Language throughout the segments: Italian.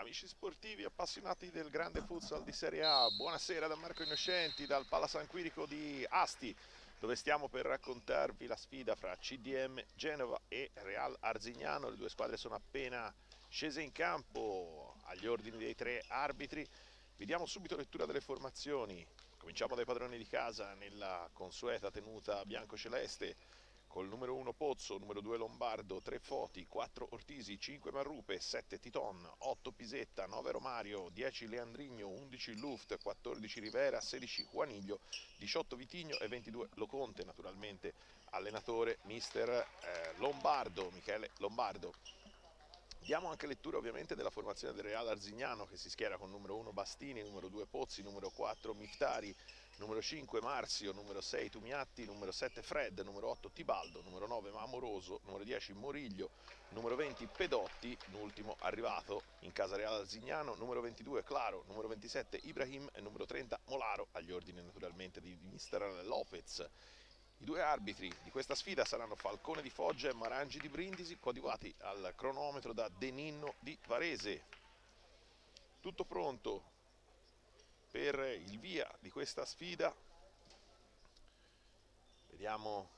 amici sportivi appassionati del grande futsal di Serie A. Buonasera da Marco Innoscenti, dal Pala San Quirico di Asti, dove stiamo per raccontarvi la sfida fra CDM Genova e Real Arzignano. Le due squadre sono appena scese in campo agli ordini dei tre arbitri. Vi diamo subito lettura delle formazioni. Cominciamo dai padroni di casa nella consueta tenuta bianco-celeste. Col numero 1 Pozzo, numero 2 Lombardo, 3 Foti, 4 Ortisi, 5 Marrupe, 7 Titon, 8 Pisetta, 9 Romario, 10 Leandrigno, 11 Luft, 14 Rivera, 16 Juaniglio, 18 Vitigno e 22 Loconte, naturalmente allenatore mister Lombardo, Michele Lombardo. Diamo anche lettura ovviamente della formazione del Real Arzignano, che si schiera con numero 1 Bastini, numero 2 Pozzi, numero 4 Miftari, numero 5 Marzio, numero 6 Tumiatti, numero 7 Fred, numero 8 Tibaldo, numero 9 Amoroso, numero 10 Moriglio, numero 20 Pedotti, l'ultimo arrivato in casa Real Arzignano, numero 22 Claro, numero 27 Ibrahim e numero 30 Molaro, agli ordini naturalmente di mister Lopez. I due arbitri di questa sfida saranno Falcone di Foggia e Marangi di Brindisi, coadiuvati al cronometro da Deninno di Varese. Tutto pronto per il via di questa sfida. Vediamo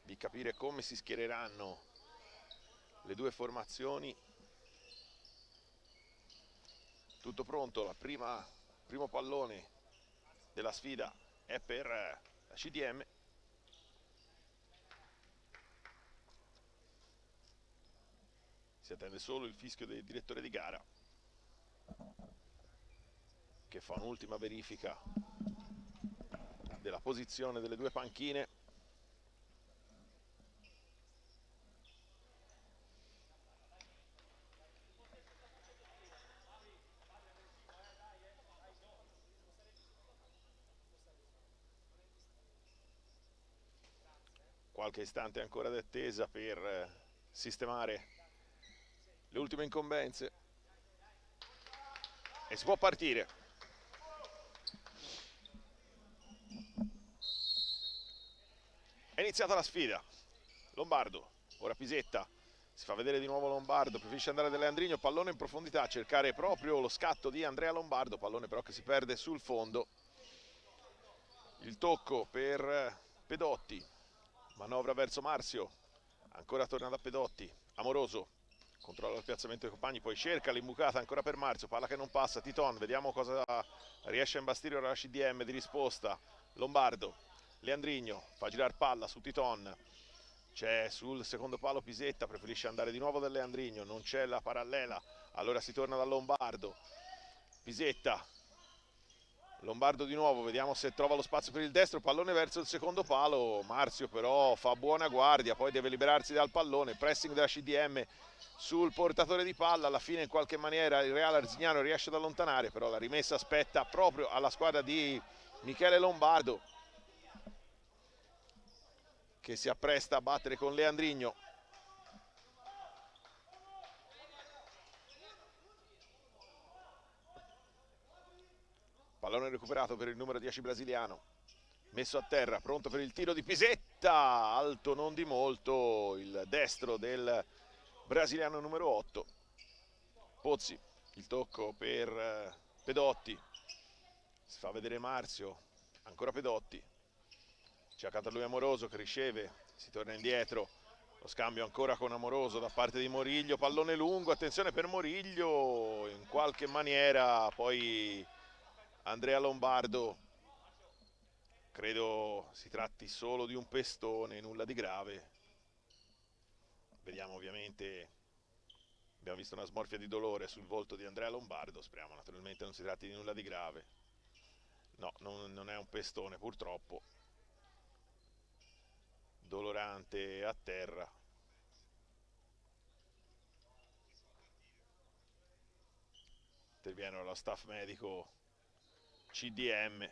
di capire come si schiereranno le due formazioni. Tutto pronto, primo pallone della sfida è per la CDM. Si attende solo il fischio del direttore di gara, che fa un'ultima verifica della posizione delle due panchine. Qualche istante ancora d'attesa per sistemare le ultime incombenze e si può partire. È iniziata la sfida. Lombardo, ora Pisetta, si fa vedere di nuovo Lombardo, preferisce andare da Leandrigno, pallone in profondità, cercare proprio lo scatto di Andrea Lombardo, pallone però che si perde sul fondo. Il tocco per Pedotti, manovra verso Marzio, ancora torna da Pedotti, Amoroso, controlla il piazzamento dei compagni, poi cerca l'imbucata ancora per Marzio, palla che non passa, Titon, vediamo cosa riesce a imbastire ora la CDM di risposta. Lombardo, Leandrigno, fa girare palla su Titon, c'è sul secondo palo Pisetta, preferisce andare di nuovo da Leandrigno, non c'è la parallela, allora si torna da Lombardo. Pisetta, Lombardo di nuovo, vediamo se trova lo spazio per il destro, pallone verso il secondo palo, Marzio però fa buona guardia, poi deve liberarsi dal pallone, pressing della CDM sul portatore di palla, alla fine in qualche maniera il Real Arzignano riesce ad allontanare, però la rimessa spetta proprio alla squadra di Michele Lombardo, che si appresta a battere con Leandrigno. Pallone recuperato per il numero 10 brasiliano, messo a terra, pronto per il tiro di Pisetta, alto non di molto, il destro del brasiliano numero 8. Pozzi, il tocco per Pedotti, si fa vedere Marzio, ancora Pedotti, c'è accanto a lui Amoroso che riceve, si torna indietro, lo scambio ancora con Amoroso da parte di Moriglio, pallone lungo, attenzione per Moriglio, in qualche maniera poi Andrea Lombardo, credo si tratti solo di un pestone, nulla di grave. Vediamo ovviamente, abbiamo visto una smorfia di dolore sul volto di Andrea Lombardo, speriamo naturalmente non si tratti di nulla di grave. No, non è un pestone purtroppo. Dolorante a terra. Interviene lo staff medico CDM.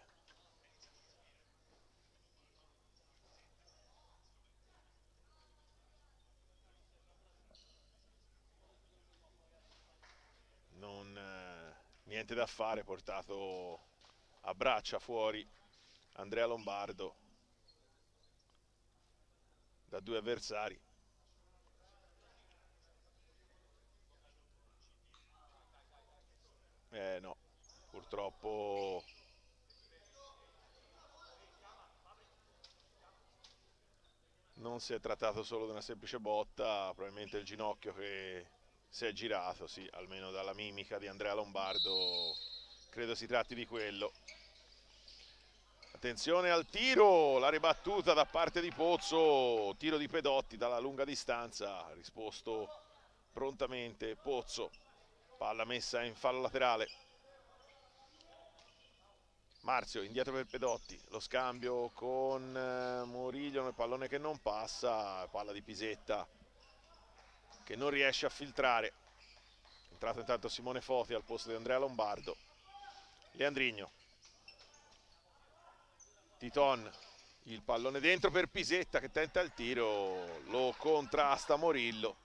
Non, niente da fare, portato a braccia fuori Andrea Lombardo da due avversari. No, purtroppo non si è trattato solo di una semplice botta, probabilmente il ginocchio che si è girato, sì, almeno dalla mimica di Andrea Lombardo, credo si tratti di quello. Attenzione al tiro, la ribattuta da parte di Pozzo, tiro di Pedotti dalla lunga distanza, risposto prontamente Pozzo, palla messa in fallo laterale. Marzio indietro per Pedotti, lo scambio con Moriglio, nel pallone che non passa, palla di Pisetta che non riesce a filtrare. Entrato intanto Simone Foti al posto di Andrea Lombardo. Leandrigno, Titon, il pallone dentro per Pisetta che tenta il tiro, lo contrasta Morillo.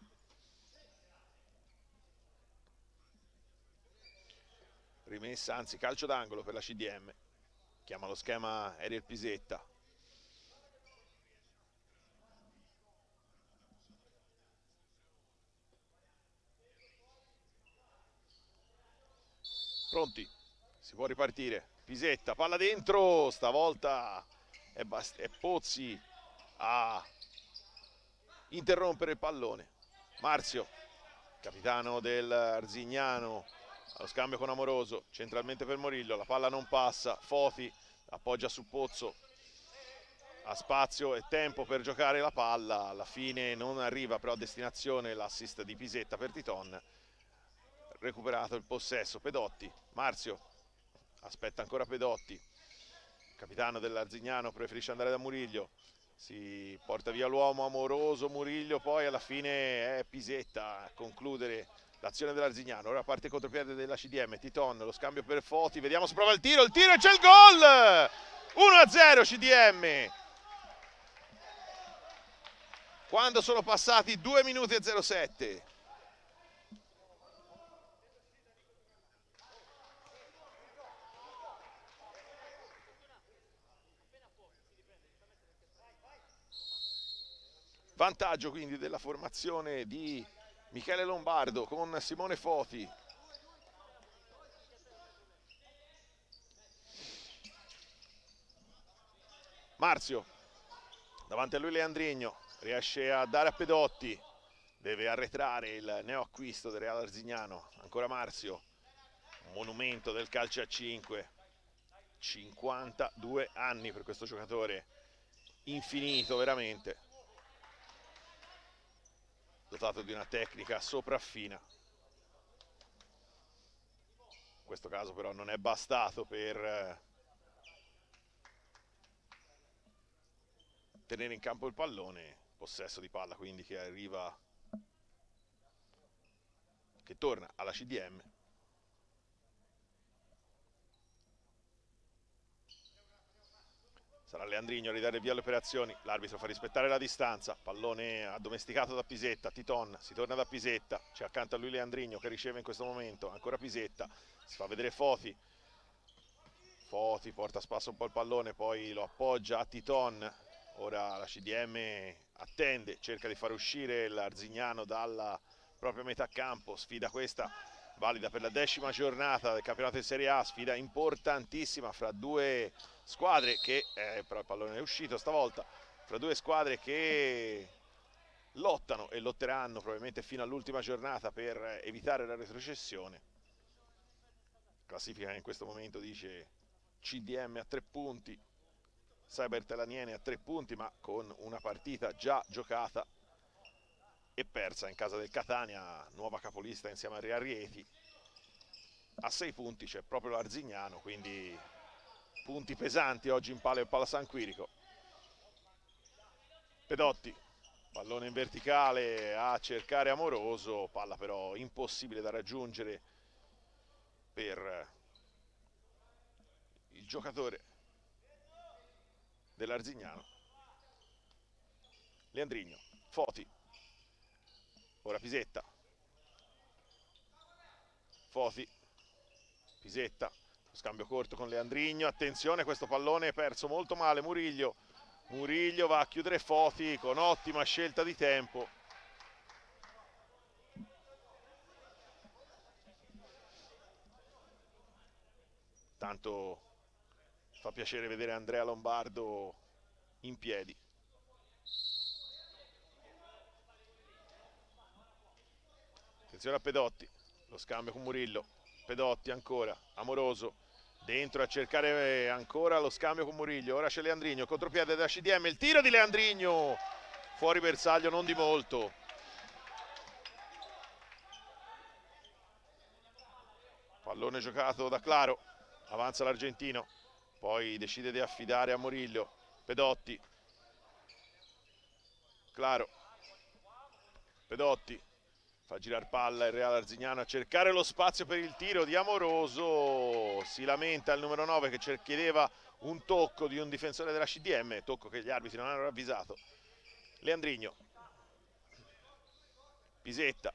Rimessa, anzi calcio d'angolo per la CDM. Chiama lo schema Ariel Pisetta. Pronti? Si può ripartire. Pisetta, palla dentro, stavolta è Pozzi a interrompere il pallone. Marzio, capitano del Arzignano, allo scambio con Amoroso, centralmente per Morillo, la palla non passa, Foti appoggia su Pozzo, ha spazio e tempo per giocare la palla, alla fine non arriva però a destinazione l'assist di Pisetta per Titon, recuperato il possesso, Pedotti, Marzio, aspetta ancora Pedotti, capitano dell'Arzignano preferisce andare da Muriglio, si porta via l'uomo Amoroso, Muriglio poi alla fine è Pisetta a concludere l'azione dell'Arzignano. Ora parte il contropiede della CDM, Titon, lo scambio per Foti, vediamo se prova il tiro e c'è il gol! 1-0 CDM! Quando sono passati 2 minuti e 07. Vantaggio quindi della formazione di Michele Lombardo con Simone Foti. Marzio, davanti a lui Leandrigno, riesce a dare a Pedotti, deve arretrare il neoacquisto del Real Arzignano, ancora Marzio, monumento del calcio a 5, 52 anni per questo giocatore, infinito veramente, dotato di una tecnica sopraffina. In questo caso però non è bastato per tenere in campo il pallone, possesso di palla quindi che arriva, che torna alla CDM. Sarà Leandrigno a ridare via le operazioni, l'arbitro fa rispettare la distanza, pallone addomesticato da Pisetta, Titon, si torna da Pisetta, c'è accanto a lui Leandrigno che riceve in questo momento, ancora Pisetta, si fa vedere Foti, Foti porta a spasso un po' il pallone, poi lo appoggia a Titon, ora la CDM attende, cerca di far uscire l'Arzignano dalla propria metà campo, sfida questa valida per la 10ª giornata del campionato di Serie A, sfida importantissima fra due squadre che, però il pallone è uscito stavolta, fra due squadre che lottano e lotteranno probabilmente fino all'ultima giornata per evitare la retrocessione. Classifica in questo momento dice CDM a 3 punti, Cyber Telaniene a 3 punti ma con una partita già giocata e persa in casa del Catania, nuova capolista insieme a Real Rieti. A 6 punti c'è proprio l'Arzignano, quindi punti pesanti oggi in palio al Pala San Quirico. Pedotti, pallone in verticale a cercare Amoroso, palla però impossibile da raggiungere per il giocatore dell'Arzignano. Leandrigno, Foti, ora Pisetta, Foti, Pisetta, scambio corto con Leandrigno, attenzione questo pallone è perso molto male, Muriglio va a chiudere Foti con ottima scelta di tempo. Tanto fa piacere vedere Andrea Lombardo in piedi. Attenzione a Pedotti, lo scambio con Murillo. Pedotti ancora, Amoroso, dentro a cercare ancora lo scambio con Murillo. Ora c'è Leandrigno, contropiede da CDM, il tiro di Leandrigno, fuori bersaglio, non di molto. Pallone giocato da Claro, avanza l'argentino, poi decide di affidare a Murillo. Pedotti, Claro, Pedotti, fa girare palla il Real Arzignano a cercare lo spazio per il tiro di Amoroso. Si lamenta il numero 9 che chiedeva un tocco di un difensore della CDM, tocco che gli arbitri non hanno ravvisato. Leandrigno, Pisetta,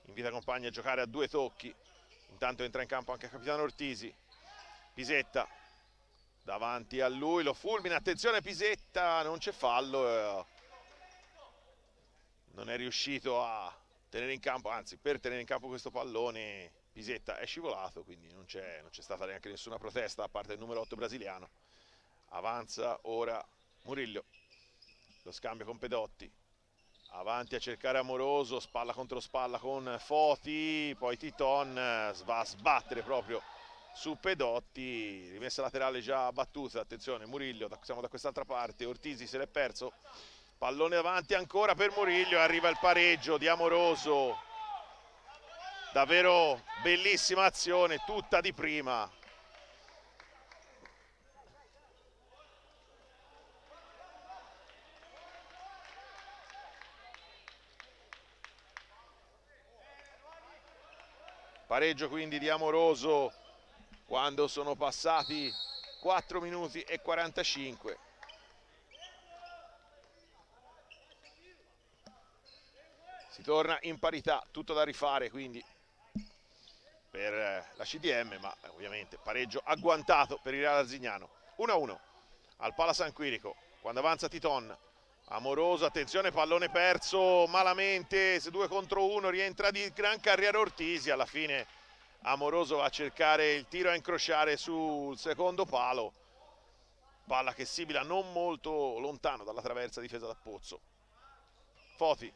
invita i compagni a giocare a 2 tocchi. Intanto entra in campo anche il capitano Ortisi. Pisetta, davanti a lui, lo fulmina, attenzione Pisetta, non c'è fallo. Non è riuscito a tenere in campo, anzi per tenere in campo questo pallone Pisetta è scivolato, quindi non c'è stata neanche nessuna protesta da parte del numero 8 brasiliano. Avanza ora Murillo, lo scambio con Pedotti, avanti a cercare Amoroso, spalla contro spalla con Foti, poi Titon va a sbattere proprio su Pedotti, rimessa laterale già battuta. Attenzione Murillo, siamo da quest'altra parte, Ortisi se l'è perso. Pallone avanti ancora per Murillo e arriva il pareggio di Amoroso. Davvero bellissima azione, tutta di prima. Pareggio quindi di Amoroso quando sono passati 4 minuti e 45. Si torna in parità, tutto da rifare quindi per la CDM, ma ovviamente pareggio agguantato per il Real Arzignano. 1-1 al Pala San Quirico, quando avanza Titon. Amoroso, attenzione, pallone perso malamente, se 2 contro 1, rientra di gran carriera Ortisi, alla fine Amoroso va a cercare il tiro a incrociare sul secondo palo, palla che sibila non molto lontano dalla traversa difesa da Pozzo. Foti,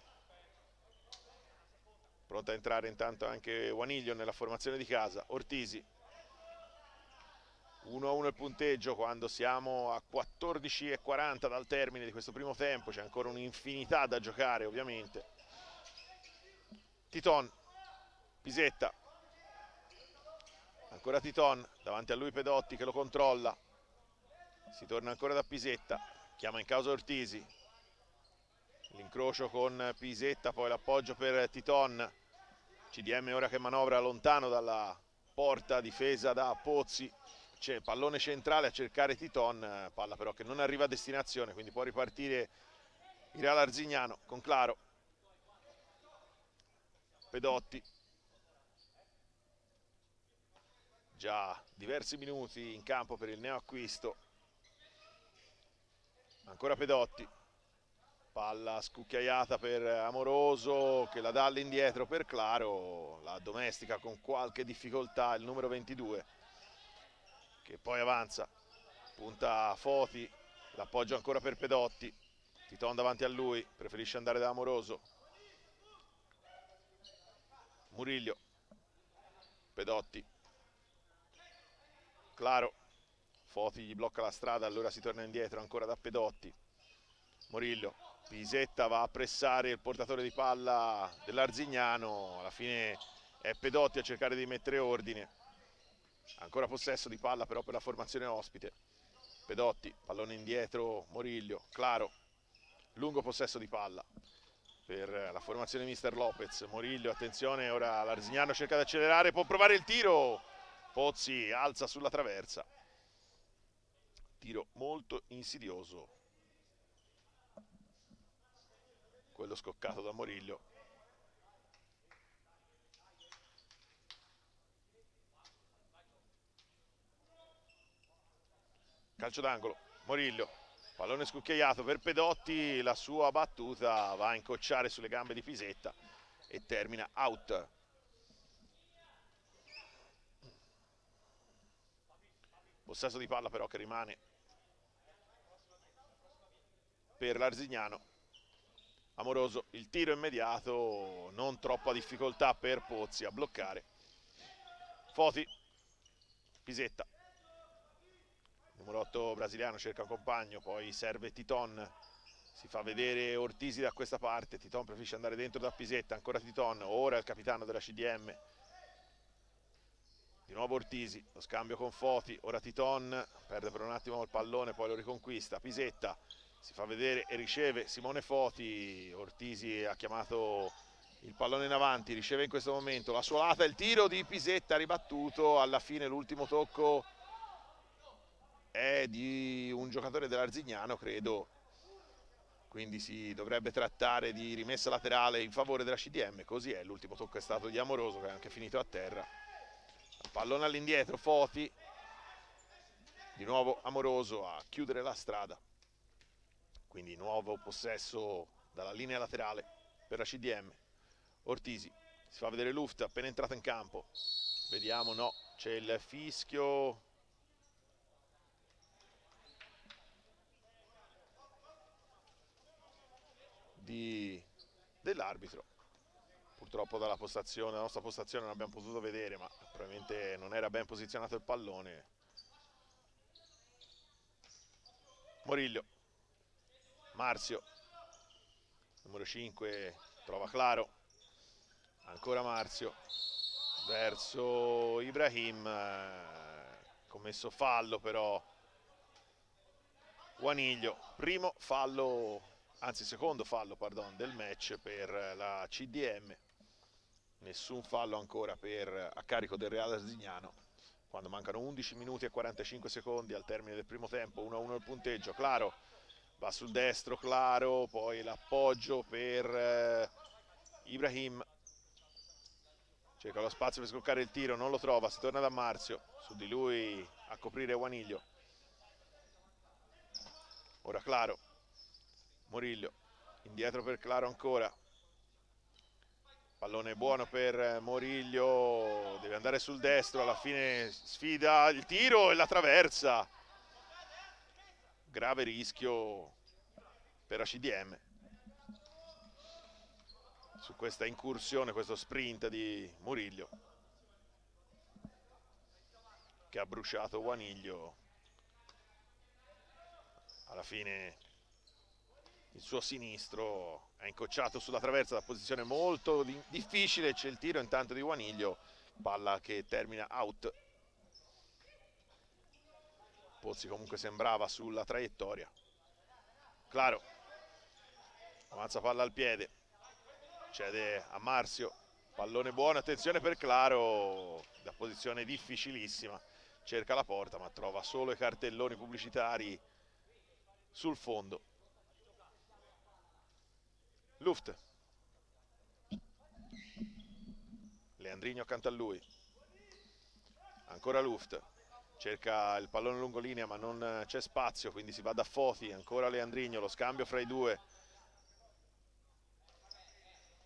pronta a entrare intanto anche Guaniglio nella formazione di casa. Ortisi, 1-1 il punteggio quando siamo a 14:40 dal termine di questo primo tempo, c'è ancora un'infinità da giocare ovviamente. Titon, Pisetta, ancora Titon, davanti a lui Pedotti che lo controlla, si torna ancora da Pisetta, chiama in causa Ortisi, l'incrocio con Pisetta, poi l'appoggio per Titon. CDM ora che manovra lontano dalla porta difesa da Pozzi, c'è pallone centrale a cercare Titon, palla però che non arriva a destinazione, quindi può ripartire il Real Arzignano con Claro. Pedotti, già diversi minuti in campo per il neoacquisto. Ancora Pedotti, palla scucchiaiata per Amoroso che la dà all'indietro per Claro, la domestica con qualche difficoltà il numero 22 che poi avanza, punta Foti, l'appoggio ancora per Pedotti. Titon davanti a lui, preferisce andare da Amoroso. Murillo, Pedotti, Claro, Foti gli blocca la strada, allora si torna indietro ancora da Pedotti. Murillo, Pisetta va a pressare il portatore di palla dell'Arzignano, alla fine è Pedotti a cercare di mettere ordine. Ancora possesso di palla però per la formazione ospite. Pedotti, pallone indietro, Murillo, Claro, lungo possesso di palla per la formazione Mister Lopez. Murillo, attenzione, ora l'Arzignano cerca di accelerare, può provare il tiro. Pozzi alza sulla traversa. Tiro molto insidioso, quello scoccato da Murillo. Calcio d'angolo, Murillo, pallone scucchiaiato per Pedotti, la sua battuta va a incocciare sulle gambe di Pisetta e termina out. Possesso di palla però che rimane per l'Arzignano. Amoroso, il tiro immediato, non troppa difficoltà per Pozzi a bloccare. Foti, Pisetta, numero 8 brasiliano, cerca un compagno, poi serve Titon, si fa vedere Ortisi da questa parte, Titon preferisce andare dentro da Pisetta, ancora Titon, ora il capitano della CDM. Di nuovo Ortisi, lo scambio con Foti, ora Titon, perde per un attimo il pallone, poi lo riconquista, Pisetta si fa vedere e riceve Simone Foti, Ortisi ha chiamato il pallone in avanti, riceve in questo momento la suolata, il tiro di Pisetta ribattuto, alla fine l'ultimo tocco è di un giocatore dell'Arzignano, credo, quindi si dovrebbe trattare di rimessa laterale in favore della CDM, così è, l'ultimo tocco è stato di Amoroso che è anche finito a terra. Pallone all'indietro, Foti, di nuovo Amoroso a chiudere la strada, quindi nuovo possesso dalla linea laterale per la CDM. Ortisi, si fa vedere Luft appena entrato in campo, vediamo, no, c'è il fischio dell'arbitro. Purtroppo dalla nostra postazione non abbiamo potuto vedere, ma probabilmente non era ben posizionato il pallone. Moriglio, Marzio, numero 5, trova Claro, ancora Marzio, verso Ibrahim, commesso fallo però Guaniglio, primo fallo, anzi secondo fallo, pardon, del match per la CDM. Nessun fallo ancora a carico del Real Arzignano, quando mancano 11 minuti e 45 secondi al termine del primo tempo, 1-1 il punteggio. Claro va sul destro, Claro, poi l'appoggio per Ibrahim, cerca lo spazio per scoccare il tiro, non lo trova, si torna da Marzio, su di lui a coprire Guaniglio. Ora Claro, Moriglio, indietro per Claro ancora. Pallone buono per Moriglio, deve andare sul destro, alla fine sfida il tiro e la traversa. Grave rischio per la CDM su questa incursione, questo sprint di Moriglio, che ha bruciato Guaniglio. Alla fine il suo sinistro è incocciato sulla traversa da posizione molto difficile, c'è il tiro intanto di Guaniglio, palla che termina out. Pozzi comunque sembrava sulla traiettoria. Claro, avanza palla al piede, cede a Marzio, pallone buono, attenzione per Claro, da posizione difficilissima, cerca la porta ma trova solo i cartelloni pubblicitari sul fondo. Luft, Leandrigno accanto a lui, ancora Luft, cerca il pallone lungo linea ma non c'è spazio, quindi si va da Foti, ancora Leandrigno, lo scambio fra i due.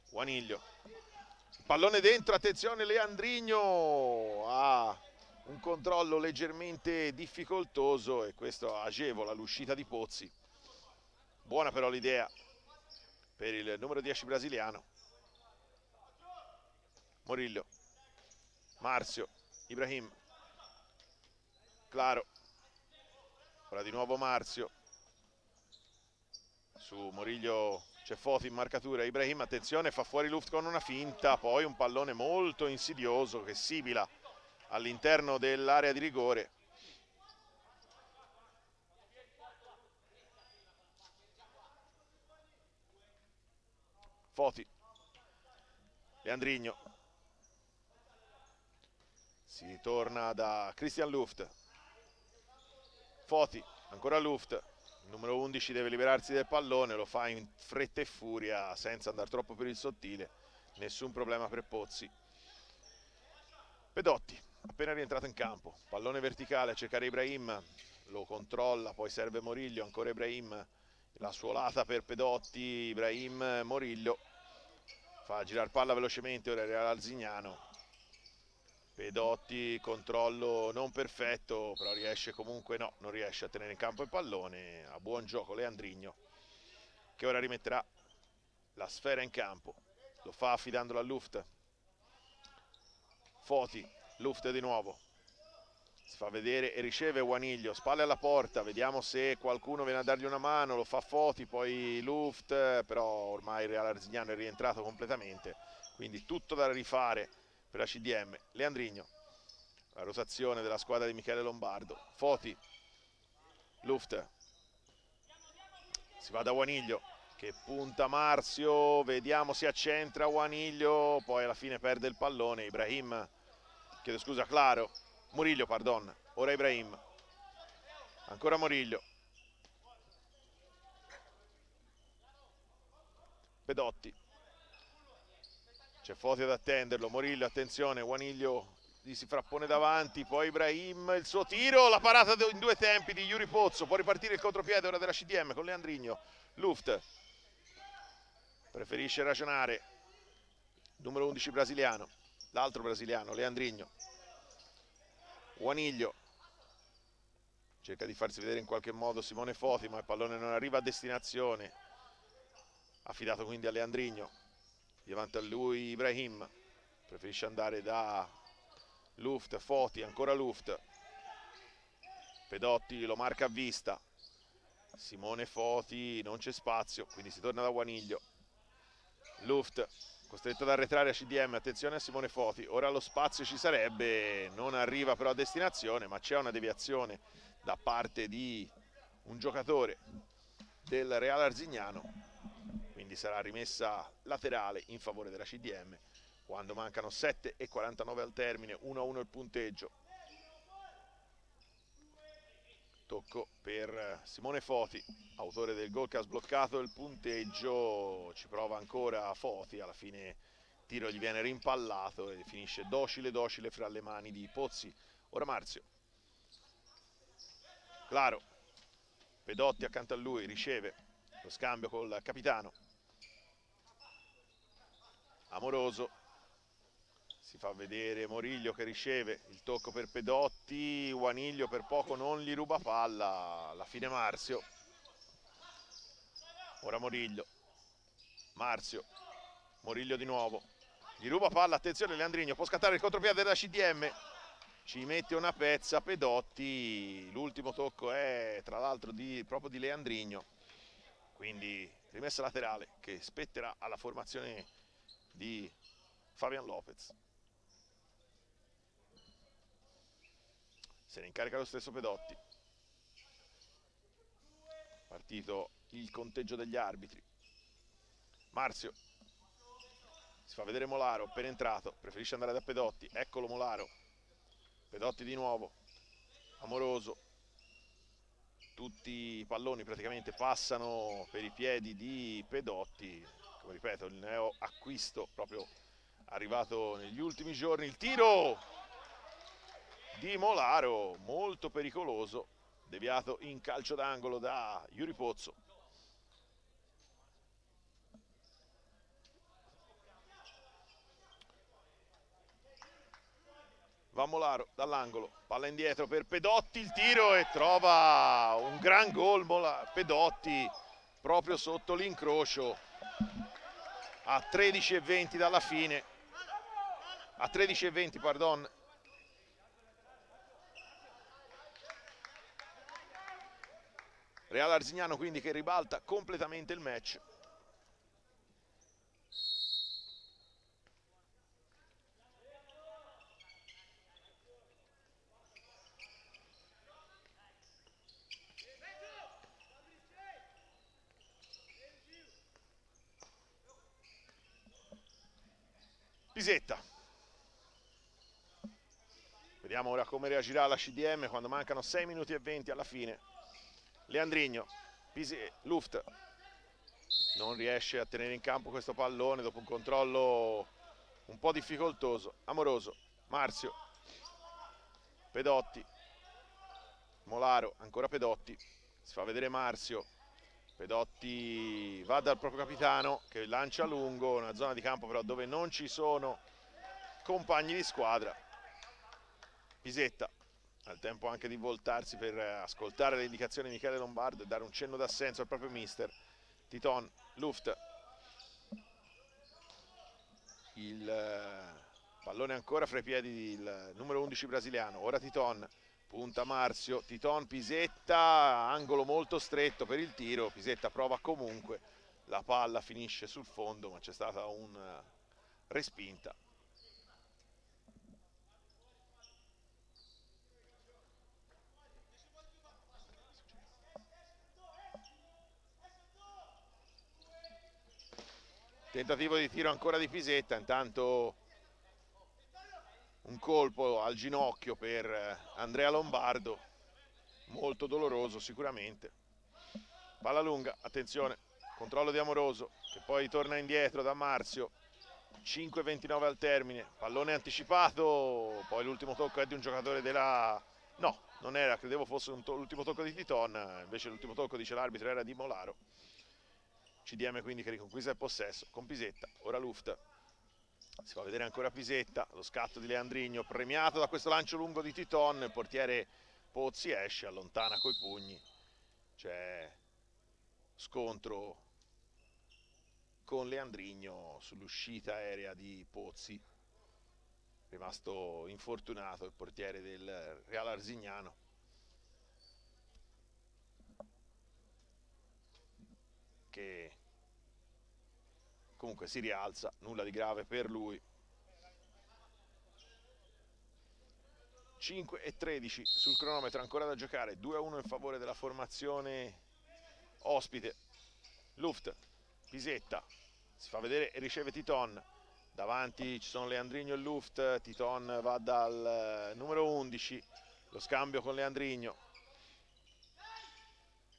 Guaniglio, pallone dentro, attenzione, Leandrigno ha un controllo leggermente difficoltoso e questo agevola l'uscita di Pozzi. Buona però l'idea per il numero 10 brasiliano. Moriglio, Marzio, Ibrahim, Claro, ora di nuovo Marzio, su Moriglio c'è Foti in marcatura, Ibrahim, attenzione, fa fuori Luft con una finta, poi un pallone molto insidioso che sibila all'interno dell'area di rigore. Foti, Leandrigno, si torna da Christian Luft, Foti, ancora Luft, il numero 11 deve liberarsi del pallone, lo fa in fretta e furia senza andare troppo per il sottile, nessun problema per Pozzi. Pedotti, appena rientrato in campo, pallone verticale a cercare Ibrahim, lo controlla, poi serve Moriglio, ancora Ibrahim, la suolata per Pedotti, Ibrahim, Moriglio, fa girare palla velocemente, ora era Arzignano, Pedotti, controllo non perfetto, però riesce comunque, no, non riesce a tenere in campo il pallone. A buon gioco Leandrigno, che ora rimetterà la sfera in campo. Lo fa affidandolo a Luft. Foti, Luft di nuovo. Si fa vedere e riceve Guaniglio, spalle alla porta, vediamo se qualcuno viene a dargli una mano, lo fa Foti, poi Luft, però ormai il Real Arzignano è rientrato completamente, quindi tutto da rifare per la CDM. Leandrigno, la rotazione della squadra di Michele Lombardo. Foti, Luft, si va da Guaniglio che punta Marzio, vediamo si accentra Guaniglio, poi alla fine perde il pallone. Ibrahim, chiedo scusa, Claro, Murillo, pardon, ora Ibrahim, ancora Murillo, Pedotti, c'è Foti ad attenderlo, Murillo, attenzione, Guaniglio gli si frappone davanti, poi Ibrahim, il suo tiro, la parata in due tempi di Yuri Pozzo, può ripartire il contropiede ora della CDM con Leandrigno. Luft preferisce ragionare, numero 11 brasiliano, l'altro brasiliano, Leandrigno. Guaniglio cerca di farsi vedere in qualche modo Simone Foti, ma il pallone non arriva a destinazione, affidato quindi a Leandrigno. Davanti a lui Ibrahim, preferisce andare da Luft, Foti, ancora Luft, Pedotti lo marca a vista, Simone Foti, non c'è spazio, quindi si torna da Guaniglio. Luft costretto ad arretrare a CDM, attenzione a Simone Foti, ora lo spazio ci sarebbe, non arriva però a destinazione, ma c'è una deviazione da parte di un giocatore del Real Arzignano, quindi sarà rimessa laterale in favore della CDM quando mancano 7:49 al termine, 1-1 il punteggio. Tocco per Simone Foti, autore del gol che ha sbloccato il punteggio, ci prova ancora Foti, alla fine il tiro gli viene rimpallato e finisce docile fra le mani di Pozzi. Ora Marzio, Claro, Pedotti accanto a lui, riceve lo scambio col capitano, Amoroso, si fa vedere Moriglio che riceve il tocco per Pedotti, Guaniglio per poco non gli ruba palla, alla fine Marzio, ora Moriglio, Marzio, Moriglio di nuovo, gli ruba palla, attenzione Leandrigno, può scattare il contropiede della CDM, ci mette una pezza Pedotti, l'ultimo tocco è tra l'altro proprio di Leandrigno, quindi rimessa laterale che spetterà alla formazione di Fabian Lopez. Se ne incarica lo stesso Pedotti. Partito il conteggio degli arbitri. Marzio. Si fa vedere Molaro, appena entrato. Preferisce andare da Pedotti. Eccolo Molaro. Pedotti di nuovo. Amoroso. Tutti i palloni praticamente passano per i piedi di Pedotti. Come ripeto, il neo acquisto proprio arrivato negli ultimi giorni. Il tiro di Molaro, molto pericoloso, deviato in calcio d'angolo da Yuri Pozzo. Va Molaro dall'angolo, palla indietro per Pedotti, il tiro e trova un gran gol Pedotti proprio sotto l'incrocio a 13:20 dalla fine, a 13:20 pardon. Real Arzignano quindi che ribalta completamente il match. Pisetta. Vediamo ora come reagirà la CDM quando mancano 6 minuti e 20 alla fine. Leandrigno, Luft non riesce a tenere in campo questo pallone dopo un controllo un po' difficoltoso. Amoroso, Marzio, Pedotti, Molaro, ancora Pedotti, si fa vedere Marzio, Pedotti va dal proprio capitano che lancia lungo, una zona di campo però dove non ci sono compagni di squadra. Pisetta ha il tempo anche di voltarsi per ascoltare le indicazioni di Michele Lombardo e dare un cenno d'assenso al proprio mister. Titon, Luft, il pallone ancora fra i piedi del numero 11 brasiliano, ora Titon, punta Marzio, Titon, Pisetta, angolo molto stretto per il tiro, Pisetta prova comunque, la palla finisce sul fondo ma c'è stata una respinta. Tentativo di tiro ancora di Pisetta, intanto un colpo al ginocchio per Andrea Lombardo, molto doloroso sicuramente. Palla lunga, attenzione, controllo di Amoroso che poi torna indietro da Marzio, 5:29 al termine, pallone anticipato, poi l'ultimo tocco è di un giocatore della... no, non era, credevo fosse l'ultimo tocco di Titon, invece l'ultimo tocco, dice l'arbitro, era di Molaro. CDM quindi che riconquista il possesso con Pisetta, ora Luft. Si fa vedere ancora Pisetta, lo scatto di Leandrigno premiato da questo lancio lungo di Titon, il portiere Pozzi esce, allontana coi pugni, c'è scontro con Leandrigno sull'uscita aerea di Pozzi, rimasto infortunato il portiere del Real Arzignano. Che comunque si rialza, nulla di grave per lui. 5:13 sul cronometro, ancora da giocare, 2-1 in favore della formazione ospite. Luft, Pisetta, si fa vedere e riceve Titon, davanti ci sono Leandrigno e Luft, Titon va dal numero 11, lo scambio con Leandrigno,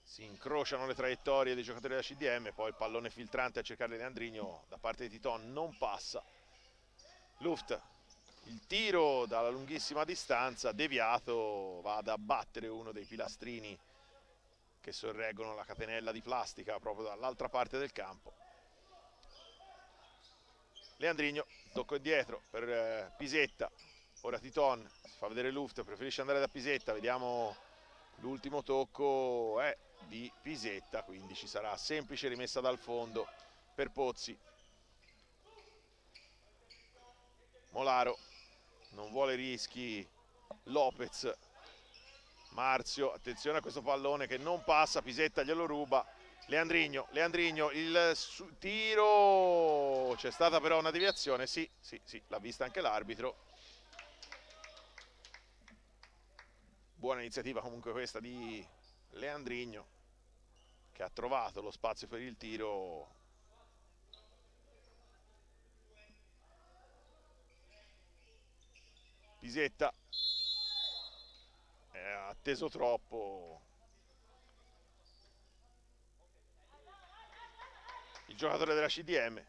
si incrociano le traiettorie dei giocatori della CDM, poi il pallone filtrante a cercare Leandrigno da parte di Titon non passa. Luft, il tiro dalla lunghissima distanza, deviato, va ad abbattere uno dei pilastrini che sorreggono la catenella di plastica proprio dall'altra parte del campo. Leandrigno, tocco indietro per Pisetta, ora Titon, si fa vedere Luft, preferisce andare da Pisetta, vediamo l'ultimo tocco è di Pisetta, quindi ci sarà semplice rimessa dal fondo per Pozzi. Molaro non vuole rischi, Lopez, Marzio, attenzione a questo pallone che non passa, Pisetta glielo ruba, Leandrigno, il tiro, c'è stata però una deviazione, sì, l'ha vista anche l'arbitro. Buona iniziativa comunque questa di Leandrigno che ha trovato lo spazio per il tiro. Pisetta ha atteso troppo il giocatore della CDM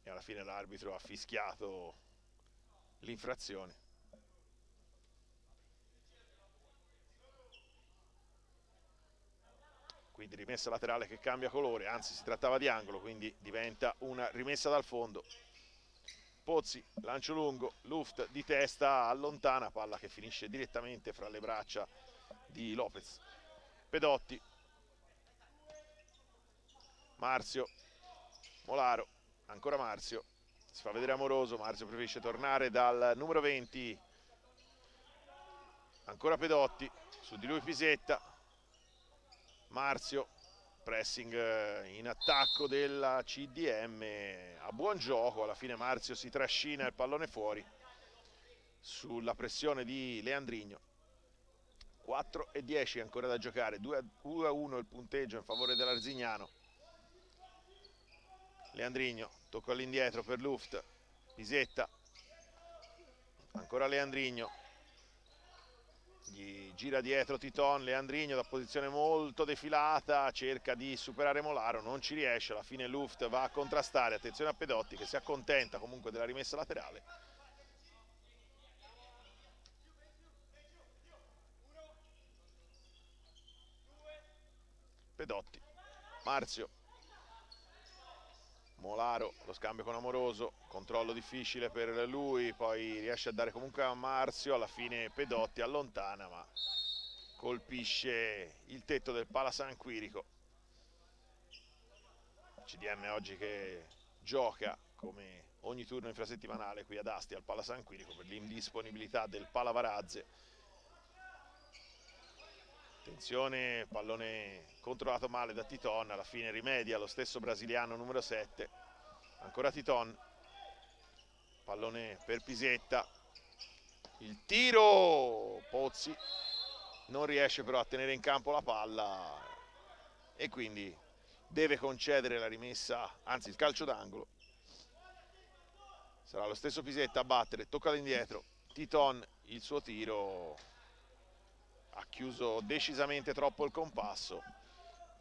e alla fine l'arbitro ha fischiato l'infrazione. Quindi rimessa laterale che cambia colore, anzi si trattava di angolo, quindi diventa una rimessa dal fondo. Pozzi, lancio lungo, Luft di testa, allontana, palla che finisce direttamente fra le braccia di Lopez. Pedotti, Marzio, Molaro, ancora Marzio, si fa vedere Amoroso, Marzio preferisce tornare dal numero 20, ancora Pedotti, su di lui Pisetta, Marzio, pressing in attacco della CDM, a buon gioco, alla fine Marzio si trascina il pallone fuori sulla pressione di Leandrigno. 4:10 ancora da giocare, 2-1 il punteggio in favore dell'Arzignano. Leandrigno, tocco all'indietro per Luft, Pisetta, ancora Leandrigno, gli gira dietro Titon, Leandrigno da posizione molto defilata, cerca di superare Molaro, non ci riesce, alla fine Luft va a contrastare, attenzione a Pedotti che si accontenta comunque della rimessa laterale. Pedotti, Marzio, Molaro, lo scambio con Amoroso, controllo difficile per lui, poi riesce a dare comunque a Marzio, alla fine Pedotti allontana ma colpisce il tetto del Pala San Quirico. CDM oggi che gioca come ogni turno infrasettimanale qui ad Asti al Pala San Quirico per l'indisponibilità del Pala Varazze. Attenzione, pallone controllato male da Titon, alla fine rimedia lo stesso brasiliano numero 7. Ancora Titon, pallone per Pisetta, il tiro, Pozzi non riesce però a tenere in campo la palla e quindi deve concedere la rimessa, anzi il calcio d'angolo. Sarà lo stesso Pisetta a battere, tocca all'indietro, Titon, il suo tiro ha chiuso decisamente troppo il compasso,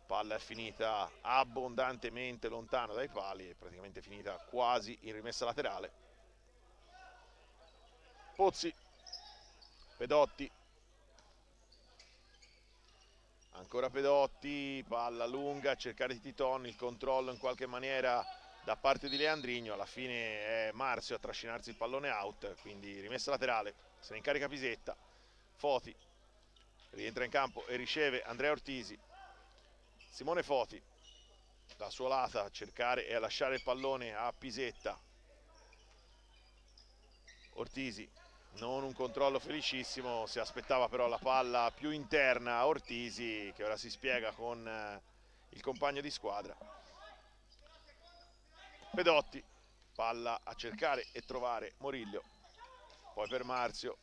palla è finita abbondantemente lontano dai pali e praticamente finita quasi in rimessa laterale. Pozzi, Pedotti, ancora Pedotti, palla lunga a cercare di Titon, il controllo in qualche maniera da parte di Leandrigno, alla fine è Marzio a trascinarsi il pallone out, quindi rimessa laterale, se ne incarica Pisetta, Foti rientra in campo e riceve Andrea Ortisi, Simone Foti da sua lata a cercare e a lasciare il pallone a Pisetta, Ortisi non un controllo felicissimo, si aspettava però la palla più interna a Ortisi che ora si spiega con il compagno di squadra. Pedotti, palla a cercare e trovare Moriglio, poi per Marzio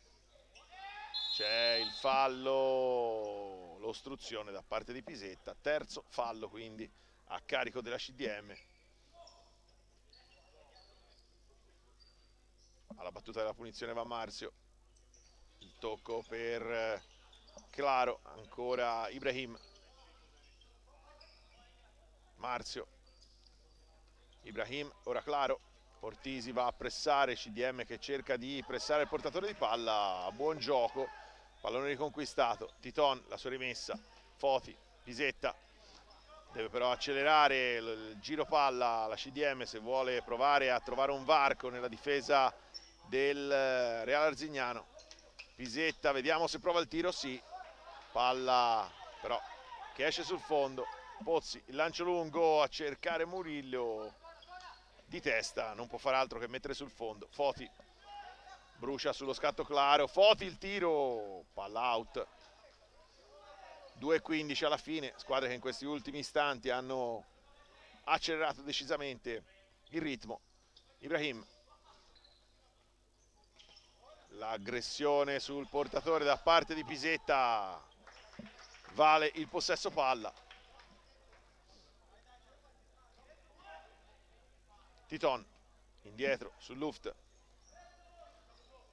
c'è il fallo, l'ostruzione da parte di Pisetta, terzo fallo quindi a carico della CDM. Alla battuta della punizione va Marzio, il tocco per Claro, ancora Ibrahim, Marzio, Ibrahim, ora Claro, Ortisi va a pressare, CDM che cerca di pressare il portatore di palla, buon gioco, pallone riconquistato, Titon, la sua rimessa, Foti, Pisetta, deve però accelerare il giro palla la CDM se vuole provare a trovare un varco nella difesa del Real Arzignano. Pisetta, vediamo se prova il tiro, sì, palla però che esce sul fondo, Pozzi, il lancio lungo a cercare Murillo, di testa, non può fare altro che mettere sul fondo, Foti brucia sullo scatto Claro, Foti il tiro, palla out. 2:15 alla fine, squadre che in questi ultimi istanti hanno accelerato decisamente il ritmo. Ibrahim, l'aggressione sul portatore da parte di Pisetta vale il possesso palla. Titon indietro su Luft,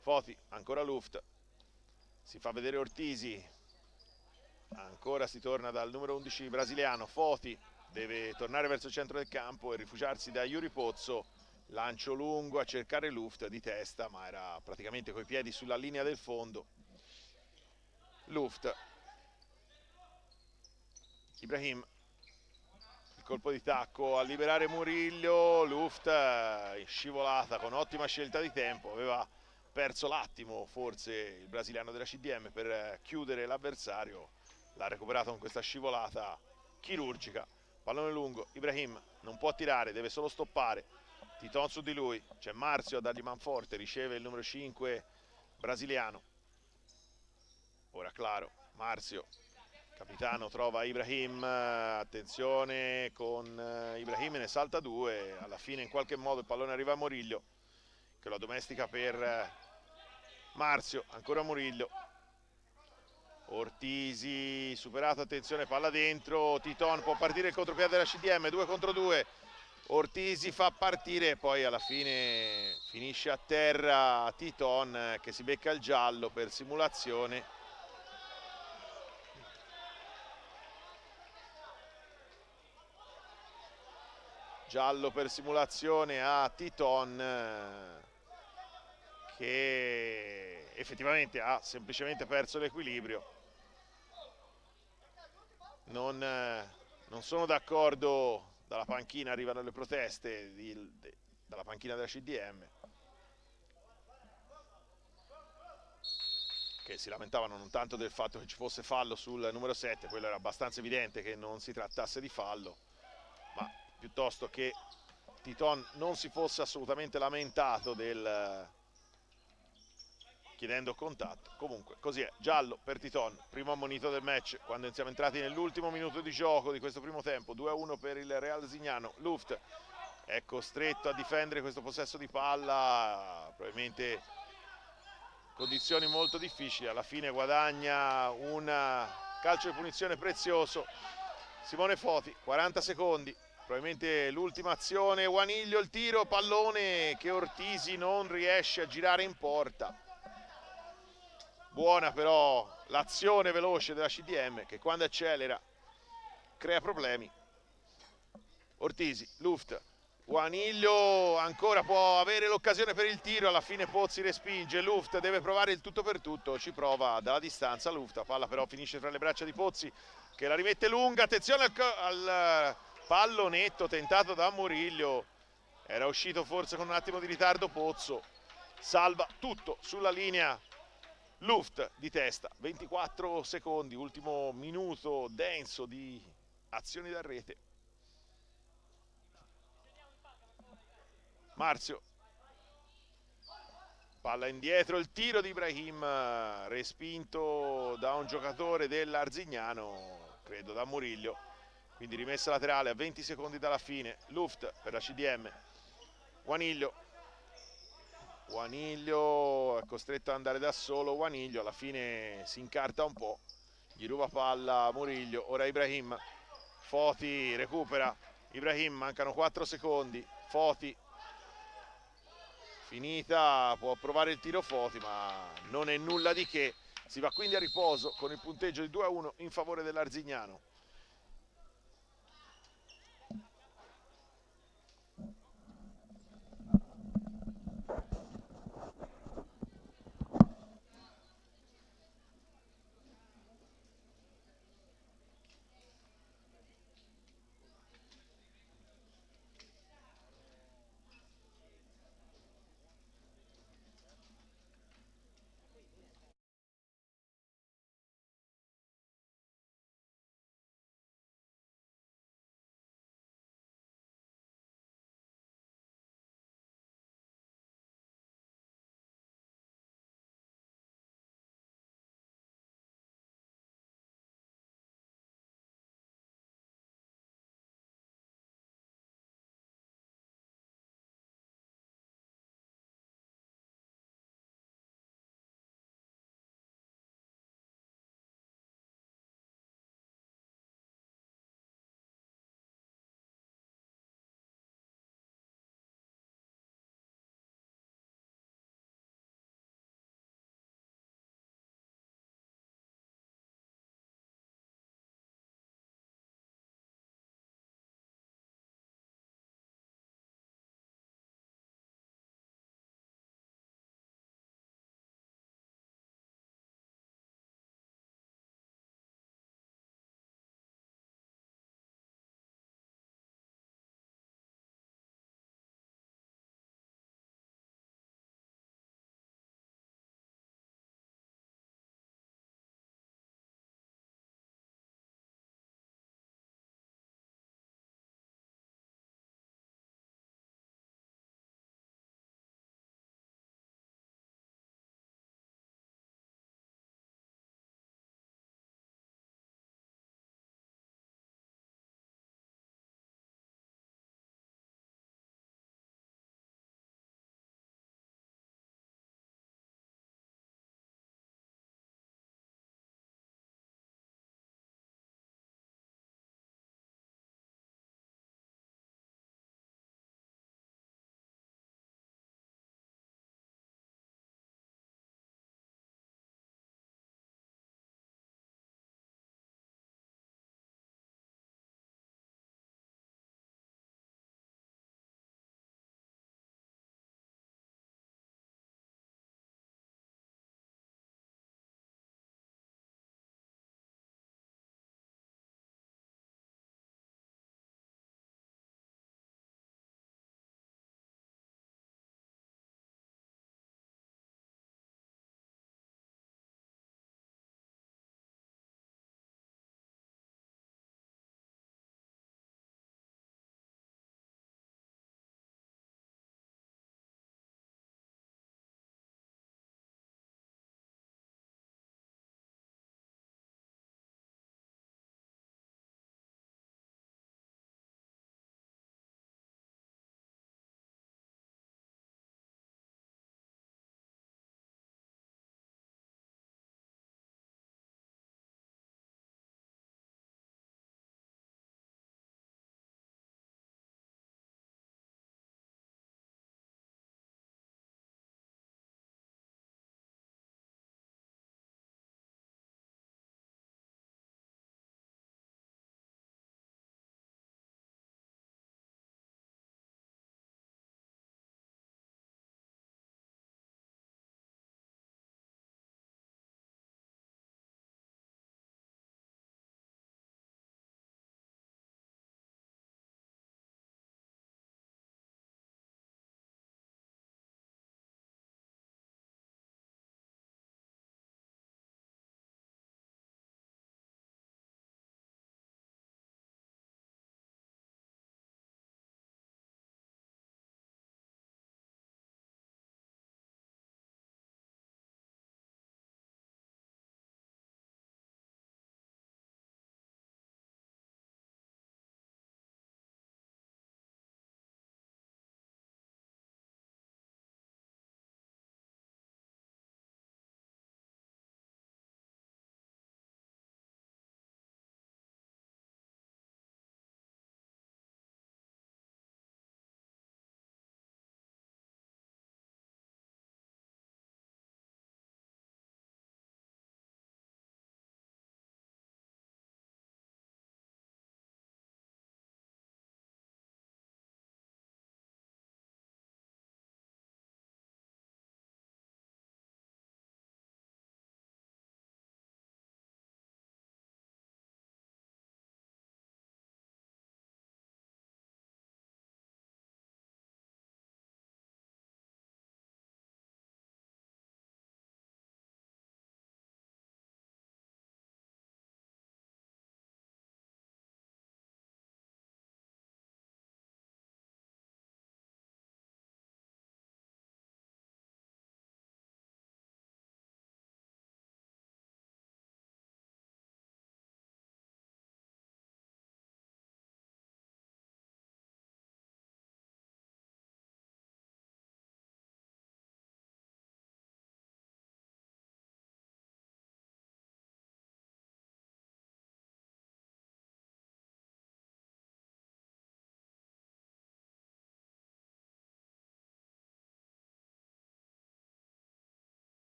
Foti, ancora Luft, si fa vedere Ortisi, ancora si torna dal numero 11 brasiliano, Foti deve tornare verso il centro del campo e rifugiarsi da Yuri Pozzo, lancio lungo a cercare Luft di testa ma era praticamente coi piedi sulla linea del fondo. Luft, Ibrahim, il colpo di tacco a liberare Murillo, Luft scivolata con ottima scelta di tempo, aveva perso l'attimo forse il brasiliano della CDM per chiudere l'avversario, l'ha recuperato con questa scivolata chirurgica. Pallone lungo, Ibrahim non può tirare, deve solo stoppare, Titon su di lui, c'è Marzio a dargli manforte, riceve il numero 5 brasiliano, ora Claro, Marzio, capitano trova Ibrahim, attenzione con Ibrahim, ne salta due, alla fine in qualche modo il pallone arriva a Moriglio che lo addomestica per Marzio, ancora Moriglio, Ortisi superato, attenzione palla dentro, Titon può partire il contropiede della CDM, 2 contro 2, Ortisi fa partire e poi alla fine finisce a terra Titon che si becca il giallo per simulazione. Giallo per simulazione a Titon che effettivamente ha semplicemente perso l'equilibrio. Non sono d'accordo dalla panchina arrivano le proteste dalla panchina della CDM, che si lamentavano non tanto del fatto che ci fosse fallo sul numero 7, quello era abbastanza evidente che non si trattasse di fallo, ma piuttosto che Titon non si fosse assolutamente lamentato chiedendo contatto. Comunque così è, giallo per Titon, primo ammonito del match quando siamo entrati nell'ultimo minuto di gioco di questo primo tempo. 2-1 per il Real Zignano. Luft è costretto a difendere questo possesso di palla, probabilmente condizioni molto difficili, alla fine guadagna un calcio di punizione prezioso Simone Foti. 40 secondi, probabilmente l'ultima azione. Guaniglio, il tiro, pallone che Ortisi non riesce a girare in porta. Buona però l'azione veloce della CDM, che quando accelera crea problemi. Ortisi, Luft, Guaniglio ancora può avere l'occasione per il tiro, alla fine Pozzi respinge, Luft deve provare il tutto per tutto, ci prova dalla distanza Luft, la palla però finisce fra le braccia di Pozzi che la rimette lunga. Attenzione al pallonetto tentato da Muriglio, era uscito forse con un attimo di ritardo Pozzo, salva tutto sulla linea Luft di testa. 24 secondi, ultimo minuto denso di azioni da rete. Marzio, palla indietro, il tiro di Ibrahim respinto da un giocatore dell'Arzignano, credo da Muriglio, quindi rimessa laterale a 20 secondi dalla fine. Luft per la CDM, Guaniglio è costretto ad andare da solo. Guaniglio alla fine si incarta un po', gli ruba palla a Muriglio, ora Ibrahim, Foti recupera, Ibrahim, mancano 4 secondi, Foti, finita, può provare il tiro Foti ma non è nulla di che, si va quindi a riposo con il punteggio di 2-1 in favore dell'Arzignano.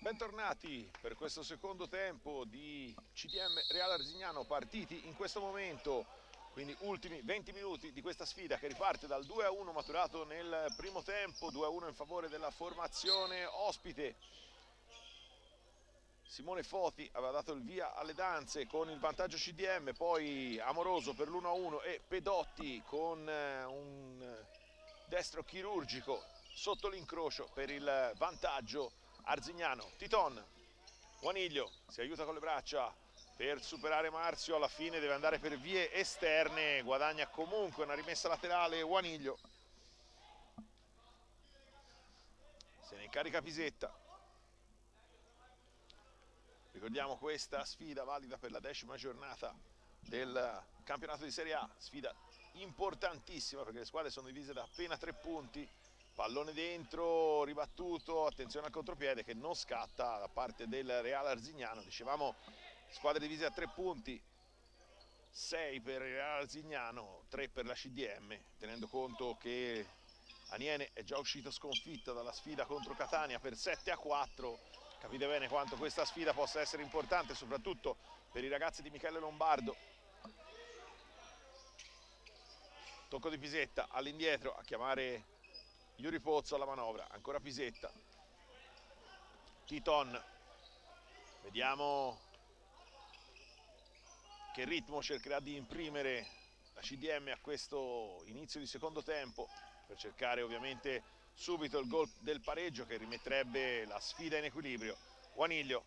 Bentornati per questo secondo tempo di CDM Real Arzignano, partiti in questo momento, quindi ultimi 20 minuti di questa sfida che riparte dal 2-1 maturato nel primo tempo, 2-1 in favore della formazione ospite. Simone Foti aveva dato il via alle danze con il vantaggio CDM, poi Amoroso per l'1-1 e Pedotti con un destro chirurgico sotto l'incrocio per il vantaggio arzignano. Titon, Guaniglio si aiuta con le braccia per superare Marzio, alla fine deve andare per vie esterne, guadagna comunque una rimessa laterale Guaniglio. Se ne incarica Pisetta. Ricordiamo questa sfida valida per la 10ª giornata del campionato di Serie A, sfida importantissima perché le squadre sono divise da appena 3 punti. Pallone dentro, ribattuto, attenzione al contropiede che non scatta da parte del Real Arzignano. Dicevamo squadre divise a 3 punti, 6 per il Real Arzignano, 3 per la CDM, tenendo conto che Aniene è già uscito sconfitta dalla sfida contro Catania per 7-4. Capite bene quanto questa sfida possa essere importante, soprattutto per i ragazzi di Michele Lombardo. Tocco di Pisetta all'indietro a chiamare Yuri Pozzo alla manovra, ancora Pisetta, Titon, vediamo che ritmo cercherà di imprimere la CDM a questo inizio di secondo tempo per cercare ovviamente subito il gol del pareggio che rimetterebbe la sfida in equilibrio. Guaniglio,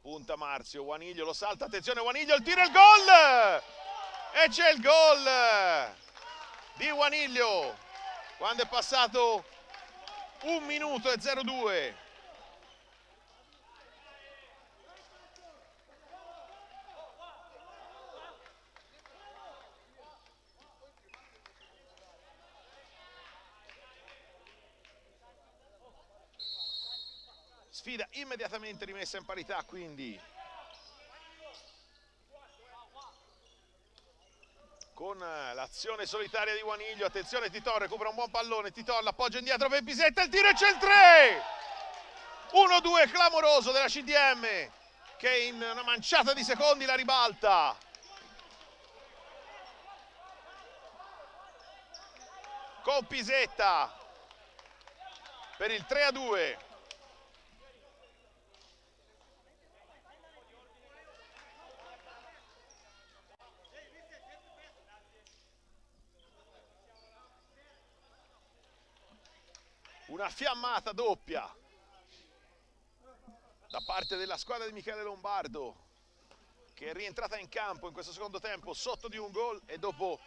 punta Marzio, Guaniglio lo salta, attenzione Guaniglio, il tiro e il gol! E c'è il gol di Guaniglio quando è passato 1 minuto e 02. Sfida immediatamente rimessa in parità, quindi con l'azione solitaria di Guaniglio. Attenzione, Titon recupera un buon pallone, Titon l'appoggia indietro per Pisetta, il tiro e c'è il 3! 1-2 clamoroso della CDM che in una manciata di secondi la ribalta. Con Pisetta per il 3-2. Una fiammata doppia da parte della squadra di Michele Lombardo che è rientrata in campo in questo secondo tempo sotto di un gol e dopo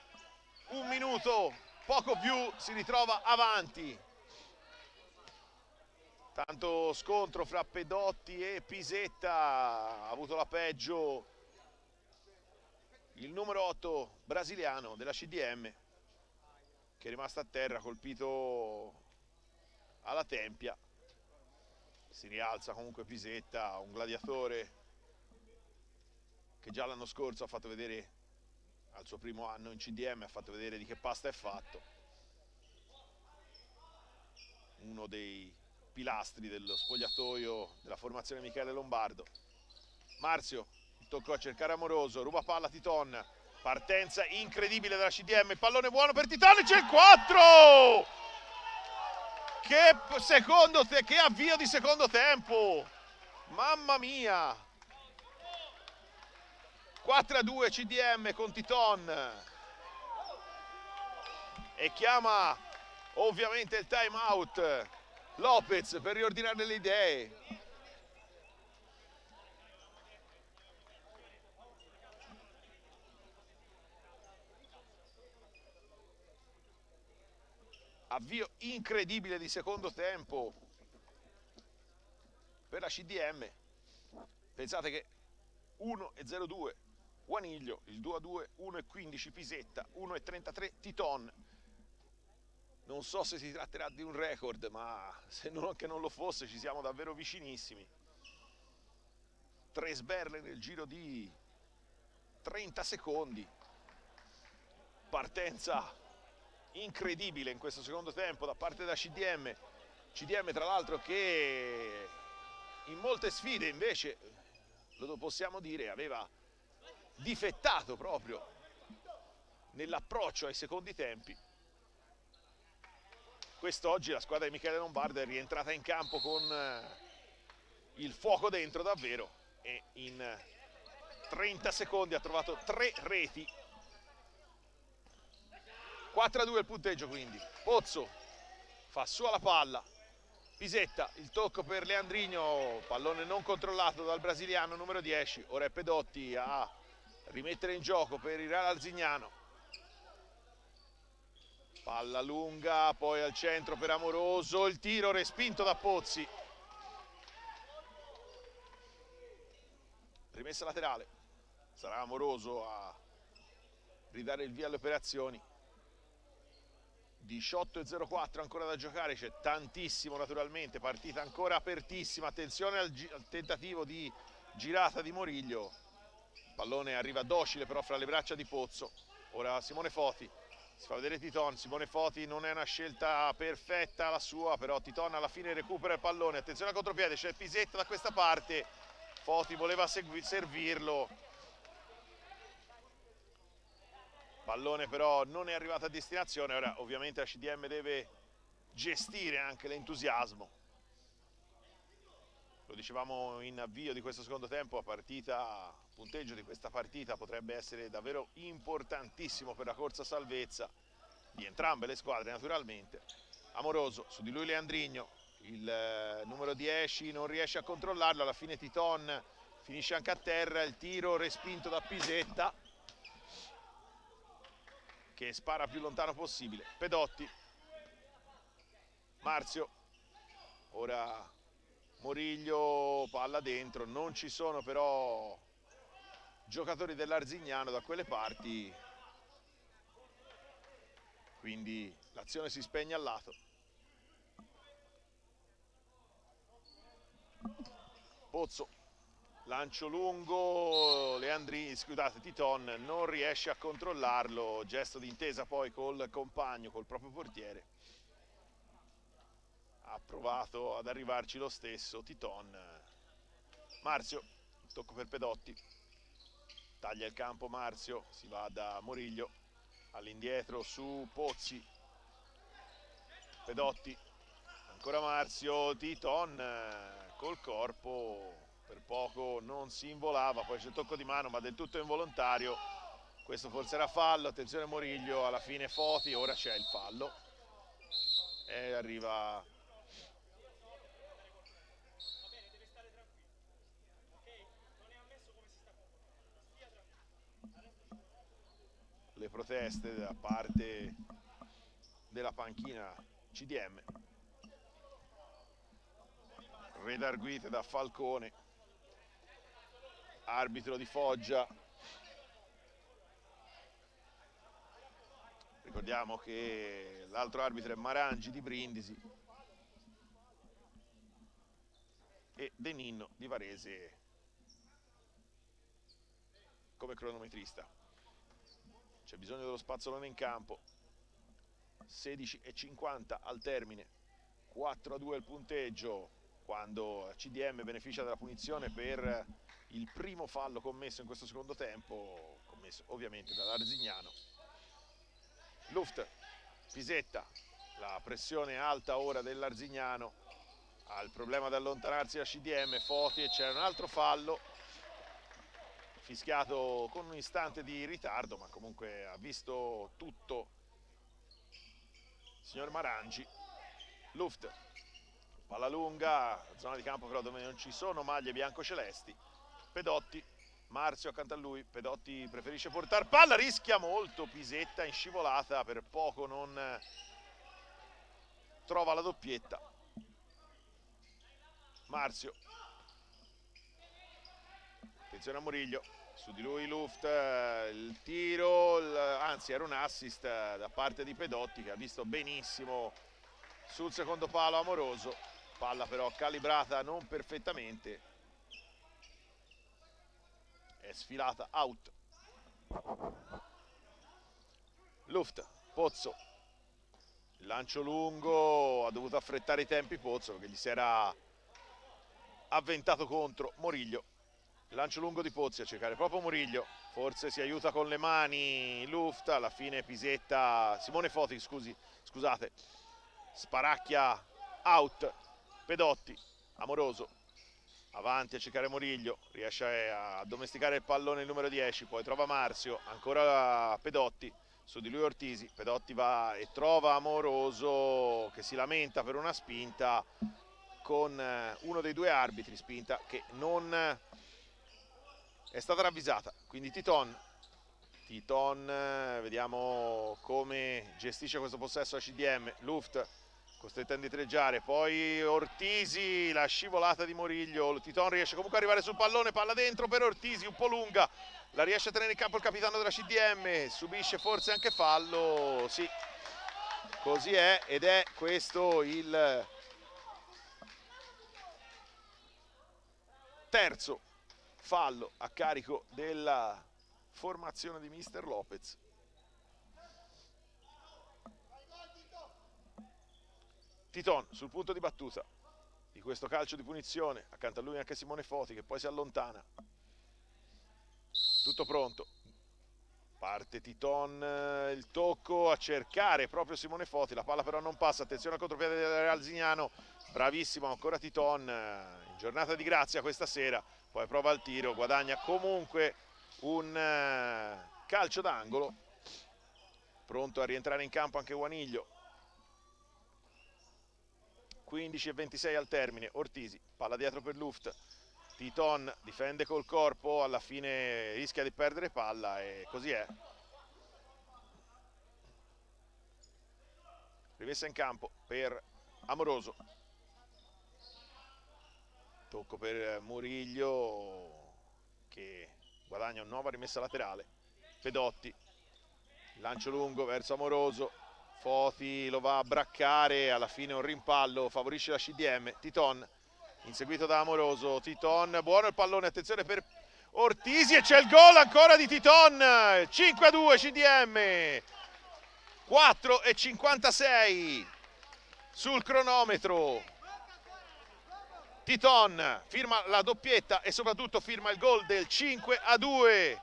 1 minuto poco più si ritrova avanti. Tanto scontro fra Pedotti e Pisetta, ha avuto la peggio il numero 8 brasiliano della CDM che è rimasto a terra colpito alla tempia. Si rialza comunque Pisetta, un gladiatore che già l'anno scorso ha fatto vedere, al suo primo anno in CDM, ha fatto vedere di che pasta è fatto. Uno dei pilastri dello spogliatoio della formazione Michele Lombardo. Marzio, toccò a cercare Amoroso, ruba palla Titon, partenza incredibile della CDM, il pallone buono per Titon, c'è il 4! Che avvio di secondo tempo, mamma mia! 4-2 CDM con Titon e chiama ovviamente il time out Lopez per riordinare le idee. Avvio incredibile di secondo tempo per la CDM. Pensate che 1-0-2 Guaniglio, il 2-2, 1-15 Pisetta, 1-33 Titon. Non so se si tratterà di un record, ma se non, che non lo fosse ci siamo davvero vicinissimi. 3 sberle nel giro di 30 secondi. Partenza incredibile in questo secondo tempo da parte della CDM. CDM tra l'altro che in molte sfide invece, lo possiamo dire, aveva difettato proprio nell'approccio ai secondi tempi. Quest'oggi la squadra di Michele Lombardo è rientrata in campo con il fuoco dentro davvero e in 30 secondi ha trovato 3 reti. 4-2 il punteggio quindi. Pozzo fa sua la palla. Pisetta, il tocco per Leandrino, pallone non controllato dal brasiliano numero 10. Ora è Pedotti a rimettere in gioco per il Real Arzignano. Palla lunga, poi al centro per Amoroso, il tiro respinto da Pozzi. Rimessa laterale, sarà Amoroso a ridare il via alle operazioni. 18:04 ancora da giocare, c'è tantissimo naturalmente, partita ancora apertissima, attenzione al tentativo di girata di Moriglio. Il pallone arriva docile però fra le braccia di Pozzo. Ora Simone Foti, si fa vedere Titon. Simone Foti non è una scelta perfetta la sua, però Titon alla fine recupera il pallone. Attenzione al contropiede, c'è Pisetta da questa parte, Foti voleva servirlo, pallone però non è arrivato a destinazione. Ora ovviamente la CDM deve gestire anche l'entusiasmo. Lo dicevamo in avvio di questo secondo tempo, il punteggio di questa partita potrebbe essere davvero importantissimo per la corsa salvezza di entrambe le squadre naturalmente. Amoroso, su di lui Leandrigno, il numero 10 non riesce a controllarlo, alla fine Titon finisce anche a terra, il tiro respinto da Pisetta che spara più lontano possibile. Pedotti, Marzio, ora Moriglio, palla dentro, non ci sono però giocatori dell'Arzignano da quelle parti, quindi l'azione si spegne al lato. Pozzo, lancio lungo, Titon non riesce a controllarlo, gesto di intesa poi col compagno, col proprio portiere. Ha provato ad arrivarci lo stesso Titon. Marzio, tocco per Pedotti, taglia il campo Marzio, si va da Moriglio, all'indietro su Pozzi, Pedotti, ancora Marzio, Titon col corpo, per poco non si involava, poi c'è il tocco di mano ma del tutto involontario, questo forse era fallo. Attenzione Moriglio, alla fine Foti, ora c'è il fallo e arriva le proteste da parte della panchina CDM, redarguite da Falcone, arbitro di Foggia. Ricordiamo che l'altro arbitro è Marangi di Brindisi e De Ninno di Varese come cronometrista. C'è bisogno dello spazzolone in campo. 16:50 al termine, 4-2 il punteggio, quando CDM beneficia della punizione per il primo fallo commesso in questo secondo tempo, commesso ovviamente dall'Arzignano. Luft, Pisetta, la pressione alta ora dell'Arzignano, ha il problema di allontanarsi da CDM, Foti, e c'è un altro fallo fischiato con un istante di ritardo, ma comunque ha visto tutto signor Marangi. Luft, palla lunga, zona di campo però dove non ci sono maglie bianco-celesti. Pedotti, Marzio accanto a lui, Pedotti preferisce portare palla, rischia molto Pisetta in scivolata, per poco non trova la doppietta. Marzio, attenzione a Moriglio, su di lui Luft, il tiro, anzi era un assist da parte di Pedotti che ha visto benissimo sul secondo palo Amoroso, palla però calibrata non perfettamente, è sfilata out. Luft, Pozzo, il lancio lungo, ha dovuto affrettare i tempi Pozzo perché gli si era avventato contro Moriglio. Lancio lungo di Pozzi a cercare proprio Moriglio, forse si aiuta con le mani Luft, alla fine pisetta Simone Foti, scusate, sparacchia out Pedotti, Amoroso avanti a cercare Moriglio, riesce a domesticare il pallone il numero 10, poi trova Marzio, ancora Pedotti, su di lui Ortisi, Pedotti va e trova Amoroso che si lamenta per una spinta con uno dei due arbitri, spinta che non è stata ravvisata, quindi Titon, vediamo come gestisce questo possesso a CDM, Luft costretto a indietreggiare, poi Ortisi, la scivolata di Moriglio, Titon riesce comunque ad arrivare sul pallone, palla dentro per Ortisi, un po' lunga, la riesce a tenere in campo il capitano della CDM, subisce forse anche fallo, sì, così è, ed è questo il terzo fallo a carico della formazione di Mister Lopez. Titon sul punto di battuta di questo calcio di punizione, accanto a lui anche Simone Foti che poi si allontana. Tutto pronto. Parte Titon, il tocco a cercare proprio Simone Foti, la palla però non passa, attenzione al contropiede del Arzignano, bravissimo ancora Titon, in giornata di grazia questa sera, poi prova il tiro, guadagna comunque un calcio d'angolo, pronto a rientrare in campo anche Guaniglio. 15:26 al termine, Ortisi, palla dietro per Luft, Titon difende col corpo, alla fine rischia di perdere palla e così è. Rimessa in campo per Amoroso. Tocco per Moriglio che guadagna una nuova rimessa laterale. Pedotti, lancio lungo verso Amoroso, Foti lo va a braccare, alla fine un rimpallo favorisce la CDM. Titon inseguito da Amoroso, Titon, buono il pallone, attenzione per Ortisi e c'è il gol ancora di Titon, 5-2 CDM, 4:56 sul cronometro. Titon firma la doppietta e soprattutto firma il gol del 5-2.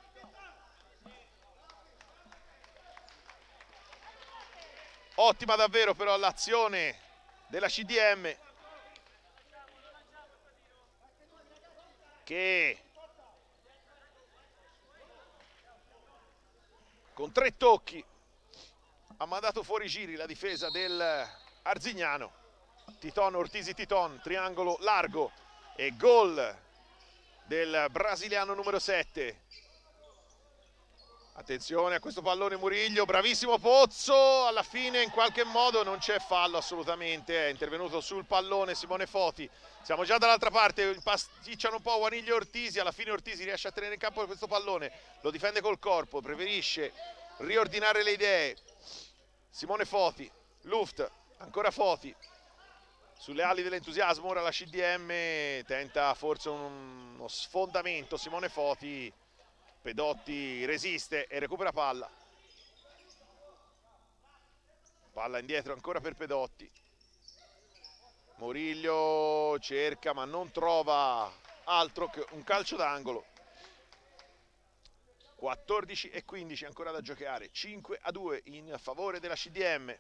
Ottima davvero però l'azione della CDM che con 3 tocchi ha mandato fuori giri la difesa del Arzignano. Titon, Ortisi, Titon, triangolo largo e gol del brasiliano numero 7. Attenzione a questo pallone Moriglio, bravissimo Pozzo, alla fine in qualche modo non c'è fallo assolutamente, è intervenuto sul pallone Simone Foti. Siamo già dall'altra parte, impasticciano un po' Guaniglio e Ortisi, alla fine Ortisi riesce a tenere in campo questo pallone, lo difende col corpo, preferisce riordinare le idee. Simone Foti, Luft, ancora Foti, sulle ali dell'entusiasmo, ora la CDM tenta forse uno sfondamento, Simone Foti, Pedotti resiste e recupera palla. Palla indietro ancora per Pedotti. Moriglio cerca ma non trova altro che un calcio d'angolo. 14:15 ancora da giocare, 5-2 in favore della CDM.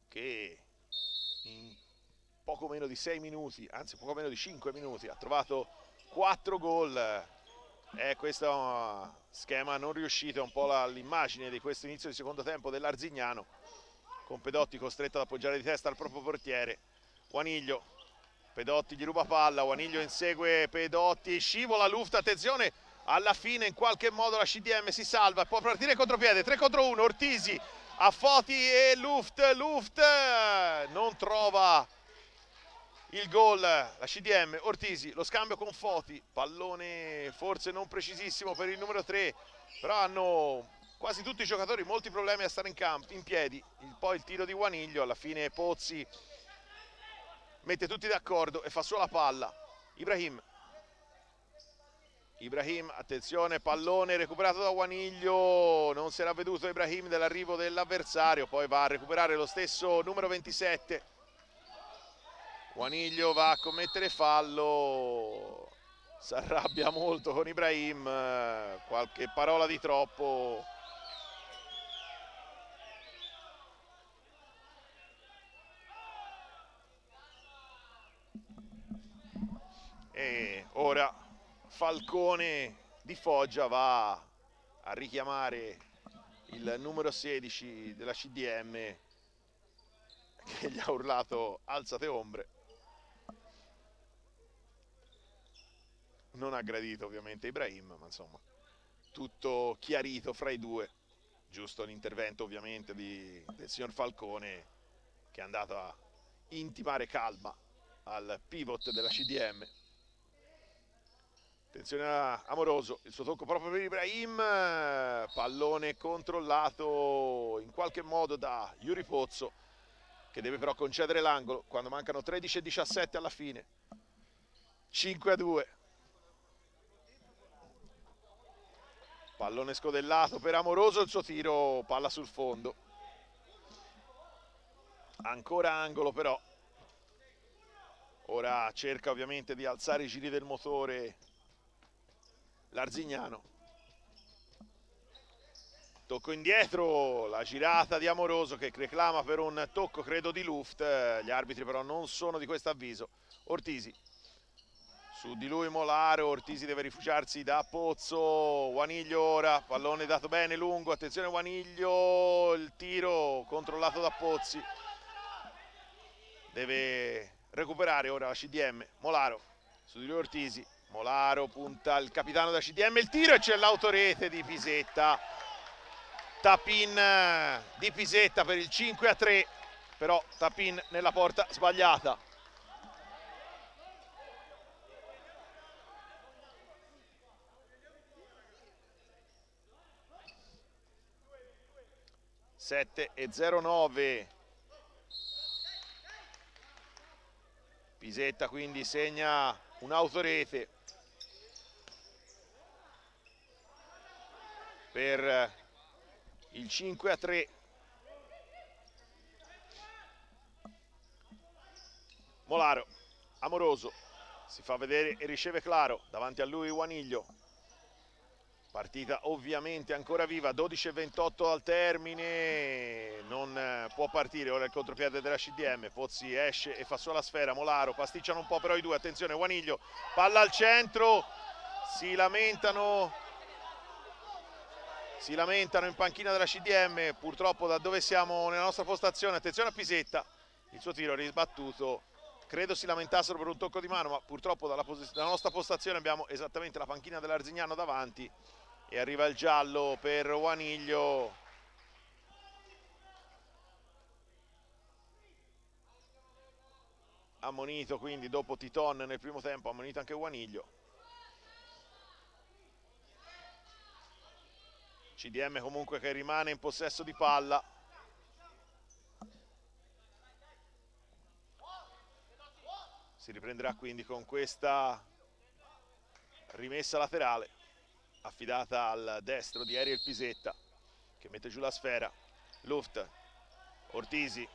Che in poco meno di 6 minuti, anzi poco meno di 5 minuti, ha trovato 4 gol. Questo schema non riuscito, è un po' l'immagine di questo inizio di secondo tempo dell'Arzignano, con Pedotti costretto ad appoggiare di testa al proprio portiere. Guaniglio, Pedotti gli ruba palla, Guaniglio insegue Pedotti, scivola Luft, attenzione, alla fine in qualche modo la CDM si salva, può partire in contropiede, 3 contro 1, Ortisi a Foti e Luft non trova il gol, la CDM, Ortisi, lo scambio con Foti, pallone forse non precisissimo per il numero 3, però hanno quasi tutti i giocatori molti problemi a stare in campo, in piedi, poi il tiro di Guaniglio, alla fine Pozzi mette tutti d'accordo e fa solo la palla. Ibrahim, Ibrahim, attenzione, pallone recuperato da Guaniglio, non si era veduto Ibrahim dell'arrivo dell'avversario, poi va a recuperare lo stesso numero 27. Guaniglio va a commettere fallo, si arrabbia molto con Ibrahim, qualche parola di troppo. E ora Falcone di Foggia va a richiamare il numero 16 della CDM che gli ha urlato alzate ombre. Non ha gradito ovviamente Ibrahim, ma insomma tutto chiarito fra i due. Giusto l'intervento ovviamente del signor Falcone, che è andato a intimare calma al pivot della CDM. Attenzione a Amoroso, il suo tocco proprio per Ibrahim, pallone controllato in qualche modo da Yuri Pozzo, che deve però concedere l'angolo quando mancano 13:17 alla fine. 5-2. Pallone scodellato per Amoroso, il suo tiro, palla sul fondo. Ancora angolo però. Ora cerca ovviamente di alzare i giri del motore l'Arzignano. Tocco indietro, la girata di Amoroso che reclama per un tocco credo di Luft, gli arbitri però non sono di questo avviso. Ortisi, su di lui Molaro, Ortisi deve rifugiarsi da Pozzo, Guaniglio ora, pallone dato bene lungo, attenzione Guaniglio, il tiro controllato da Pozzi, deve recuperare ora la CDM, Molaro, su di lui Ortisi, Molaro punta il capitano della CDM, il tiro e c'è l'autorete di Pisetta. Tap-in di Pisetta per il 5-3, però tap-in nella porta sbagliata. (7:09). Pisetta quindi segna un'autorete per il 5-3. Molaro, Amoroso, si fa vedere e riceve Claro, davanti a lui Guaniglio. Partita ovviamente ancora viva, 12:28 al termine, non può partire ora il contropiede della CDM, Pozzi esce e fa solo la sfera, Molaro, pasticciano un po' però i due, attenzione Guaniglio, palla al centro, si lamentano in panchina della CDM, purtroppo da dove siamo nella nostra postazione, attenzione a Pisetta, il suo tiro è risbattuto, credo si lamentassero per un tocco di mano, ma purtroppo dalla nostra postazione abbiamo esattamente la panchina dell'Arzignano davanti e arriva il giallo per Guaniglio. Ammonito quindi dopo Titon nel primo tempo, ammonito anche Guaniglio. CDM comunque che rimane in possesso di palla. Si riprenderà quindi con questa rimessa laterale affidata al destro di Ariel Pisetta, che mette giù la sfera. Luft, Ortisi,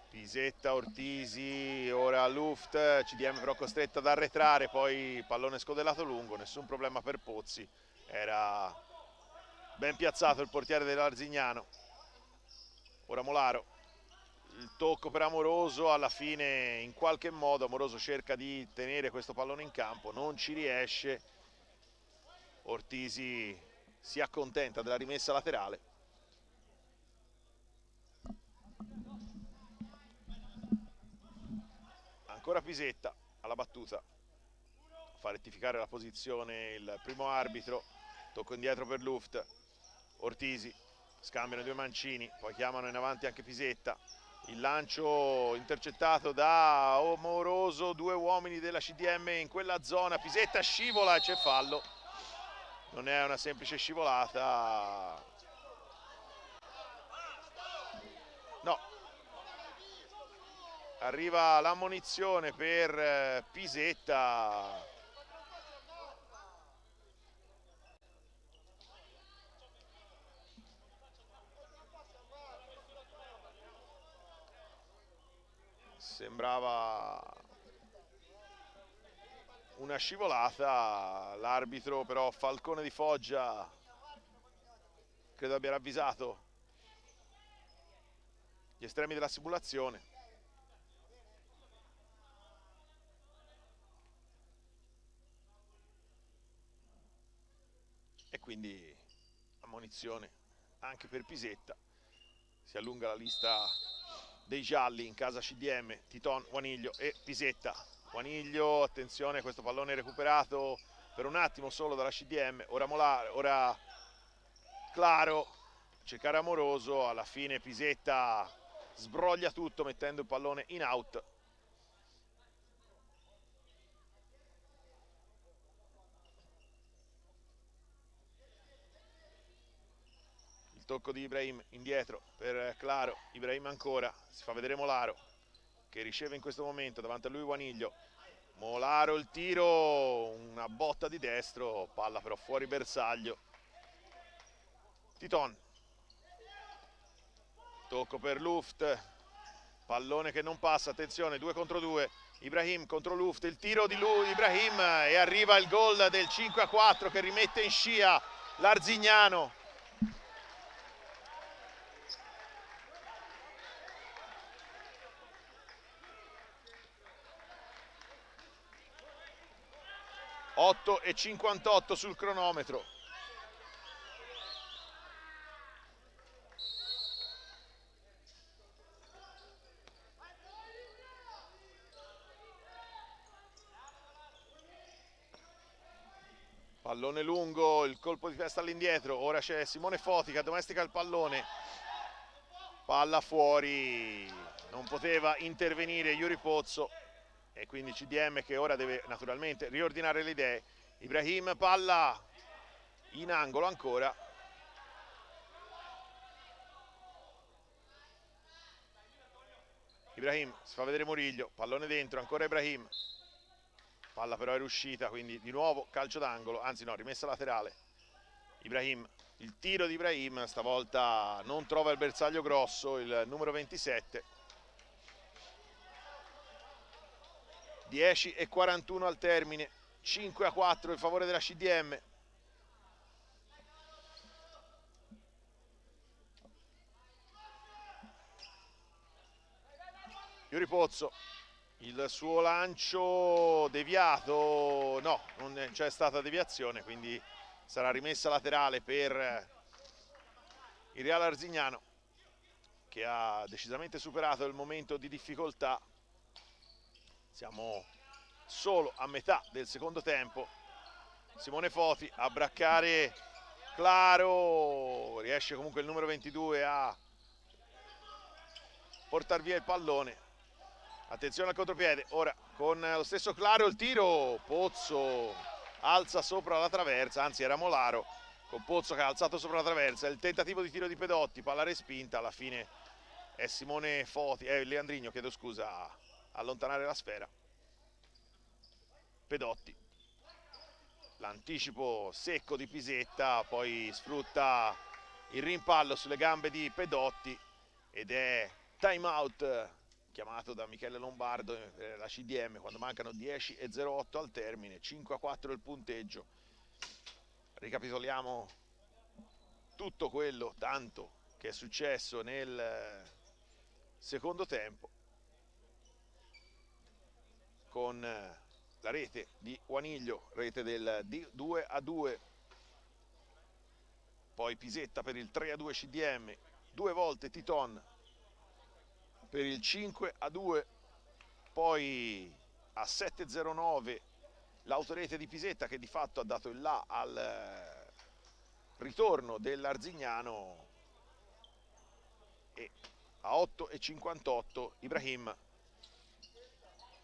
Pisetta, Ortisi, ora Luft, CDM però costretta ad arretrare, poi pallone scodellato lungo, nessun problema per Pozzi, era ben piazzato il portiere dell'Arzignano. Ora Molaro, il tocco per Amoroso, alla fine in qualche modo Amoroso cerca di tenere questo pallone in campo, non ci riesce, Ortisi si accontenta della rimessa laterale. Ancora Pisetta alla battuta, fa rettificare la posizione il primo arbitro, tocco indietro per Luft, Ortisi, scambiano due mancini, poi chiamano in avanti anche Pisetta, il lancio intercettato da Amoroso, due uomini della CDM in quella zona, Pisetta scivola e c'è fallo, non è una semplice scivolata, no, arriva l'ammonizione per Pisetta. Sembrava una scivolata, l'arbitro però Falcone di Foggia credo abbia ravvisato gli estremi della simulazione. E quindi ammonizione anche per Pisetta. Si allunga la lista dei gialli in casa CDM, Titon, Guaniglio e Pisetta. Guaniglio, attenzione, questo pallone recuperato per un attimo solo dalla CDM, ora Molare, ora Claro, cercare Amoroso, alla fine Pisetta sbroglia tutto mettendo il pallone in out. Il tocco di Ibrahim indietro per Claro, Ibrahim ancora, si fa vedere Molaro che riceve in questo momento davanti a lui Guaniglio. Molaro il tiro, una botta di destro, palla però fuori bersaglio. Titon, tocco per Luft, pallone che non passa, attenzione, 2 contro 2, Ibrahim contro Luft, il tiro di lui, Ibrahim, e arriva il gol del 5-4 che rimette in scia l'Arzignano. E 58 sul cronometro. Pallone lungo, il colpo di testa all'indietro, ora c'è Simone Foti che addomestica il pallone, palla fuori, non poteva intervenire Yuri Pozzo e quindi CDM che ora deve naturalmente riordinare le idee. Ibrahim, palla in angolo ancora. Ibrahim, si fa vedere Muriglio, pallone dentro, ancora Ibrahim. Palla però è riuscita, quindi di nuovo calcio d'angolo, anzi no, rimessa laterale. Ibrahim, il tiro di Ibrahim, stavolta non trova il bersaglio grosso, il numero 27. 10 e 41 al termine, 5-4 in favore della CDM. Yuri Pozzo, il suo lancio deviato, no, non c'è stata deviazione, quindi sarà rimessa laterale per il Real Arzignano che ha decisamente superato il momento di difficoltà. Siamo solo a metà del secondo tempo. Simone Foti a braccare Claro, riesce comunque il numero 22 a portare via il pallone. Attenzione al contropiede, ora con lo stesso Claro il tiro, Pozzo alza sopra la traversa, anzi era Molaro con Pozzo che ha alzato sopra la traversa, il tentativo di tiro di Pedotti, palla respinta, alla fine è Simone Foti, Leandrigno, chiedo scusa, a allontanare la sfera. Pedotti, l'anticipo secco di Pisetta, poi sfrutta il rimpallo sulle gambe di Pedotti ed è time out chiamato da Michele Lombardo per la CDM quando mancano 10:08 al termine, 5-4 il punteggio. Ricapitoliamo tutto quello tanto che è successo nel secondo tempo con la rete di Guaniglio, rete del 2-2, poi Pisetta per il 3-2 CDM, 2 volte Titon per il 5-2, poi a 7:09 l'autorete di Pisetta che di fatto ha dato il là al ritorno dell'Arzignano e a 8:58 Ibrahim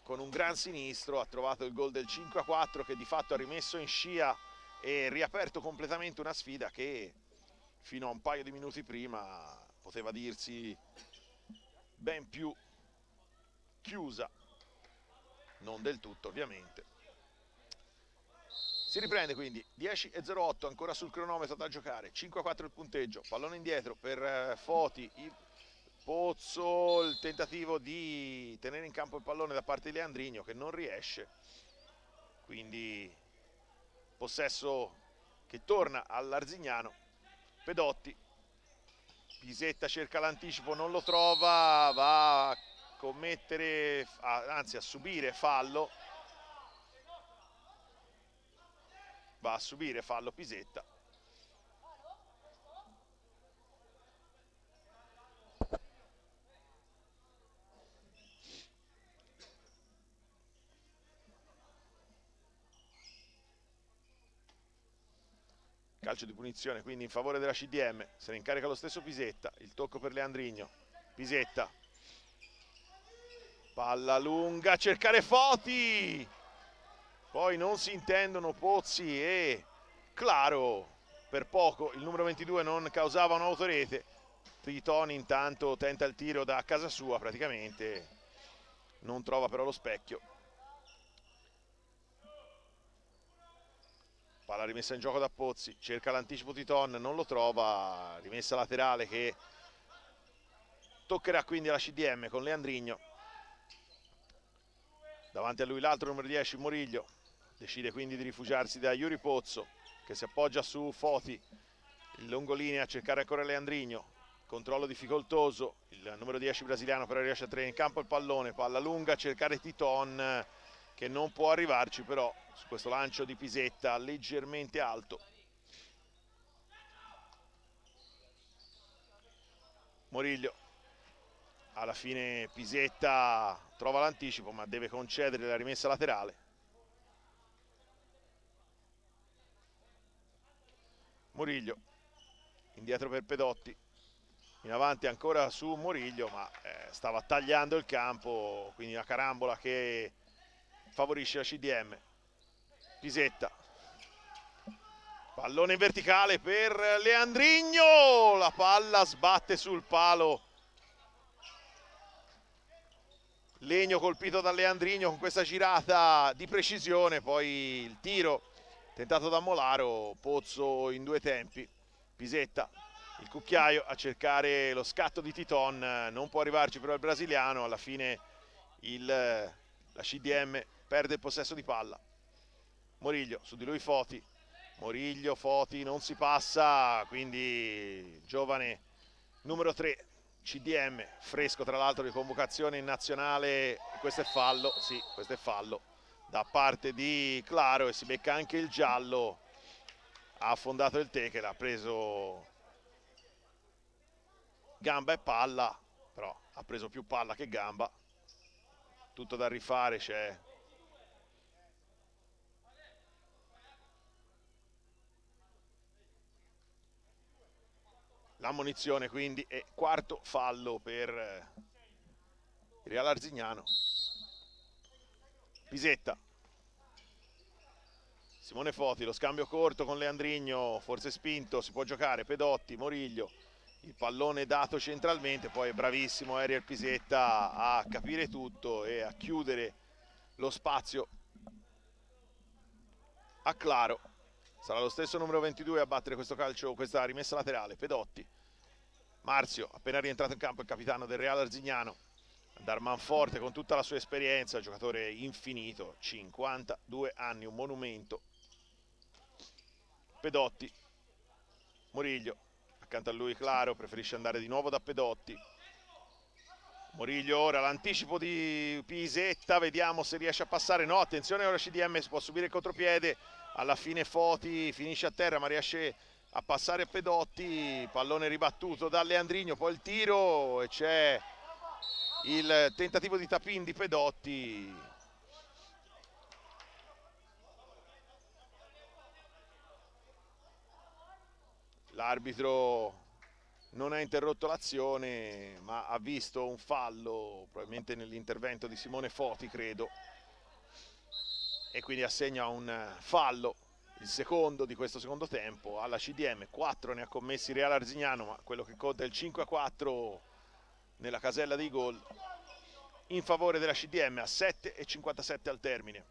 con un gran sinistro ha trovato il gol del 5-4 che di fatto ha rimesso in scia e riaperto completamente una sfida che fino a un paio di minuti prima poteva dirsi ben più chiusa, non del tutto ovviamente. Si riprende quindi 10:08 ancora sul cronometro da giocare, 5-4 il punteggio, pallone indietro per Foti, Pozzo, il tentativo di tenere in campo il pallone da parte di Leandrigno che non riesce, quindi possesso che torna all'Arzignano. Pedotti, Pisetta cerca l'anticipo, non lo trova, va a commettere, anzi a subire fallo, va a subire fallo Pisetta. Calcio di punizione quindi in favore della CDM, se ne incarica lo stesso Pisetta, il tocco per Leandrigno, Pisetta, palla lunga a cercare Foti, poi non si intendono Pozzi e Claro, per poco il numero 22 non causava un'autorete. Tritoni intanto tenta il tiro da casa sua praticamente, non trova però lo specchio. Palla rimessa in gioco da Pozzi, cerca l'anticipo Titon, non lo trova, rimessa laterale che toccherà quindi alla CDM con Leandrigno. Davanti a lui l'altro numero 10 Moriglio, decide quindi di rifugiarsi da Yuri Pozzo che si appoggia su Foti, in lungolinea a cercare ancora Leandrigno, controllo difficoltoso, il numero 10 brasiliano però riesce a tenere in campo il pallone, palla lunga a cercare Titon che non può arrivarci però su questo lancio di Pisetta leggermente alto. Moriglio, alla fine Pisetta trova l'anticipo ma deve concedere la rimessa laterale. Moriglio, indietro per Pedotti, in avanti ancora su Moriglio ma stava tagliando il campo, quindi una carambola che favorisce la CDM. Pisetta, pallone in verticale per Leandrigno, la palla sbatte sul palo, Legno colpito da Leandrigno con questa girata di precisione, poi il tiro tentato da Molaro, Pozzo in due tempi, Pisetta, il cucchiaio a cercare lo scatto di Titon, non può arrivarci però il brasiliano, alla fine la CDM perde il possesso di palla. Moriglio, su di lui Foti, Moriglio, Foti, non si passa, quindi giovane numero 3 CDM, fresco tra l'altro di convocazione in nazionale, questo è fallo, sì, questo è fallo da parte di Claro e si becca anche il giallo, ha affondato il tackle, ha preso gamba e palla, però ha preso più palla che gamba, tutto da rifare, c'è l'ammonizione quindi è quarto fallo per il Real Arzignano. Pisetta, Simone Foti, lo scambio corto con Leandrigno, forse spinto, si può giocare, Pedotti, Moriglio, il pallone dato centralmente, poi è bravissimo Ariel Pisetta a capire tutto e a chiudere lo spazio a Claro. Sarà lo stesso numero 22 a battere questo calcio, questa rimessa laterale, Pedotti. Marzio, appena rientrato in campo, il capitano del Real Arzignano, andare manforte con tutta la sua esperienza, giocatore infinito, 52 anni, un monumento. Pedotti, Moriglio, accanto a lui Claro, preferisce andare di nuovo da Pedotti. Moriglio ora, l'anticipo di Pisetta, vediamo se riesce a passare, no, attenzione ora CDM, si può subire il contropiede, alla fine Foti finisce a terra ma riesce a passare Pedotti, pallone ribattuto da Leandrigno, poi il tiro e c'è il tentativo di tap-in di Pedotti. L'arbitro non ha interrotto l'azione ma ha visto un fallo probabilmente nell'intervento di Simone Foti, credo, e quindi assegna un fallo, il secondo di questo secondo tempo alla CDM. 4 ne ha commessi Real Arzignano ma quello che conta è il 5-4 nella casella dei gol. in favore della CDM a 7,57 al termine.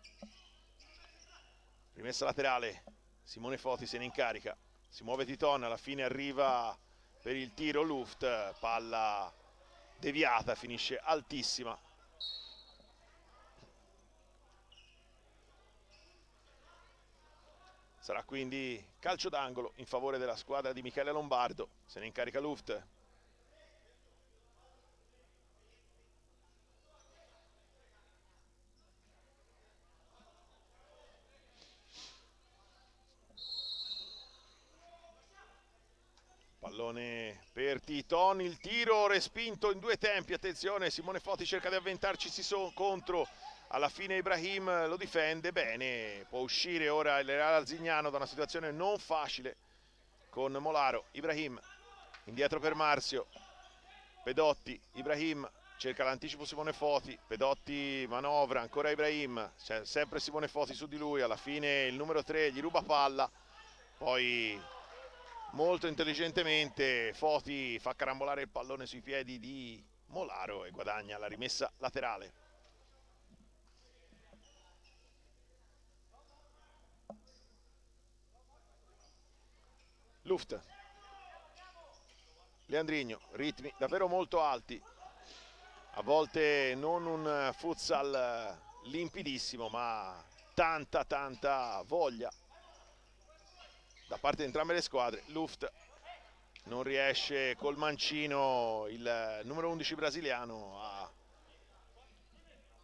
Rimessa laterale, Simone Foti se ne incarica, si muove Titon, alla fine arriva per il tiro Luft, palla deviata, finisce altissima. Sarà quindi calcio d'angolo in favore della squadra di Michele Lombardo, se ne incarica Luft. Pallone per Titon, il tiro respinto in due tempi, attenzione, Simone Foti cerca di avventarci contro, alla fine Ibrahim lo difende bene, può uscire ora il Real Arzignano da una situazione non facile con Molaro. Ibrahim indietro per Marzio, Pedotti, Ibrahim cerca l'anticipo Simone Foti, Pedotti manovra, ancora Ibrahim, c'è sempre Simone Foti su di lui, alla fine il numero 3 gli ruba palla, poi molto intelligentemente Foti fa carambolare il pallone sui piedi di Molaro e guadagna la rimessa laterale. Luft, Leandrigno, ritmi davvero molto alti, a volte non un futsal limpidissimo, ma tanta voglia da parte di entrambe le squadre. Luft non riesce col mancino, il numero 11 brasiliano, a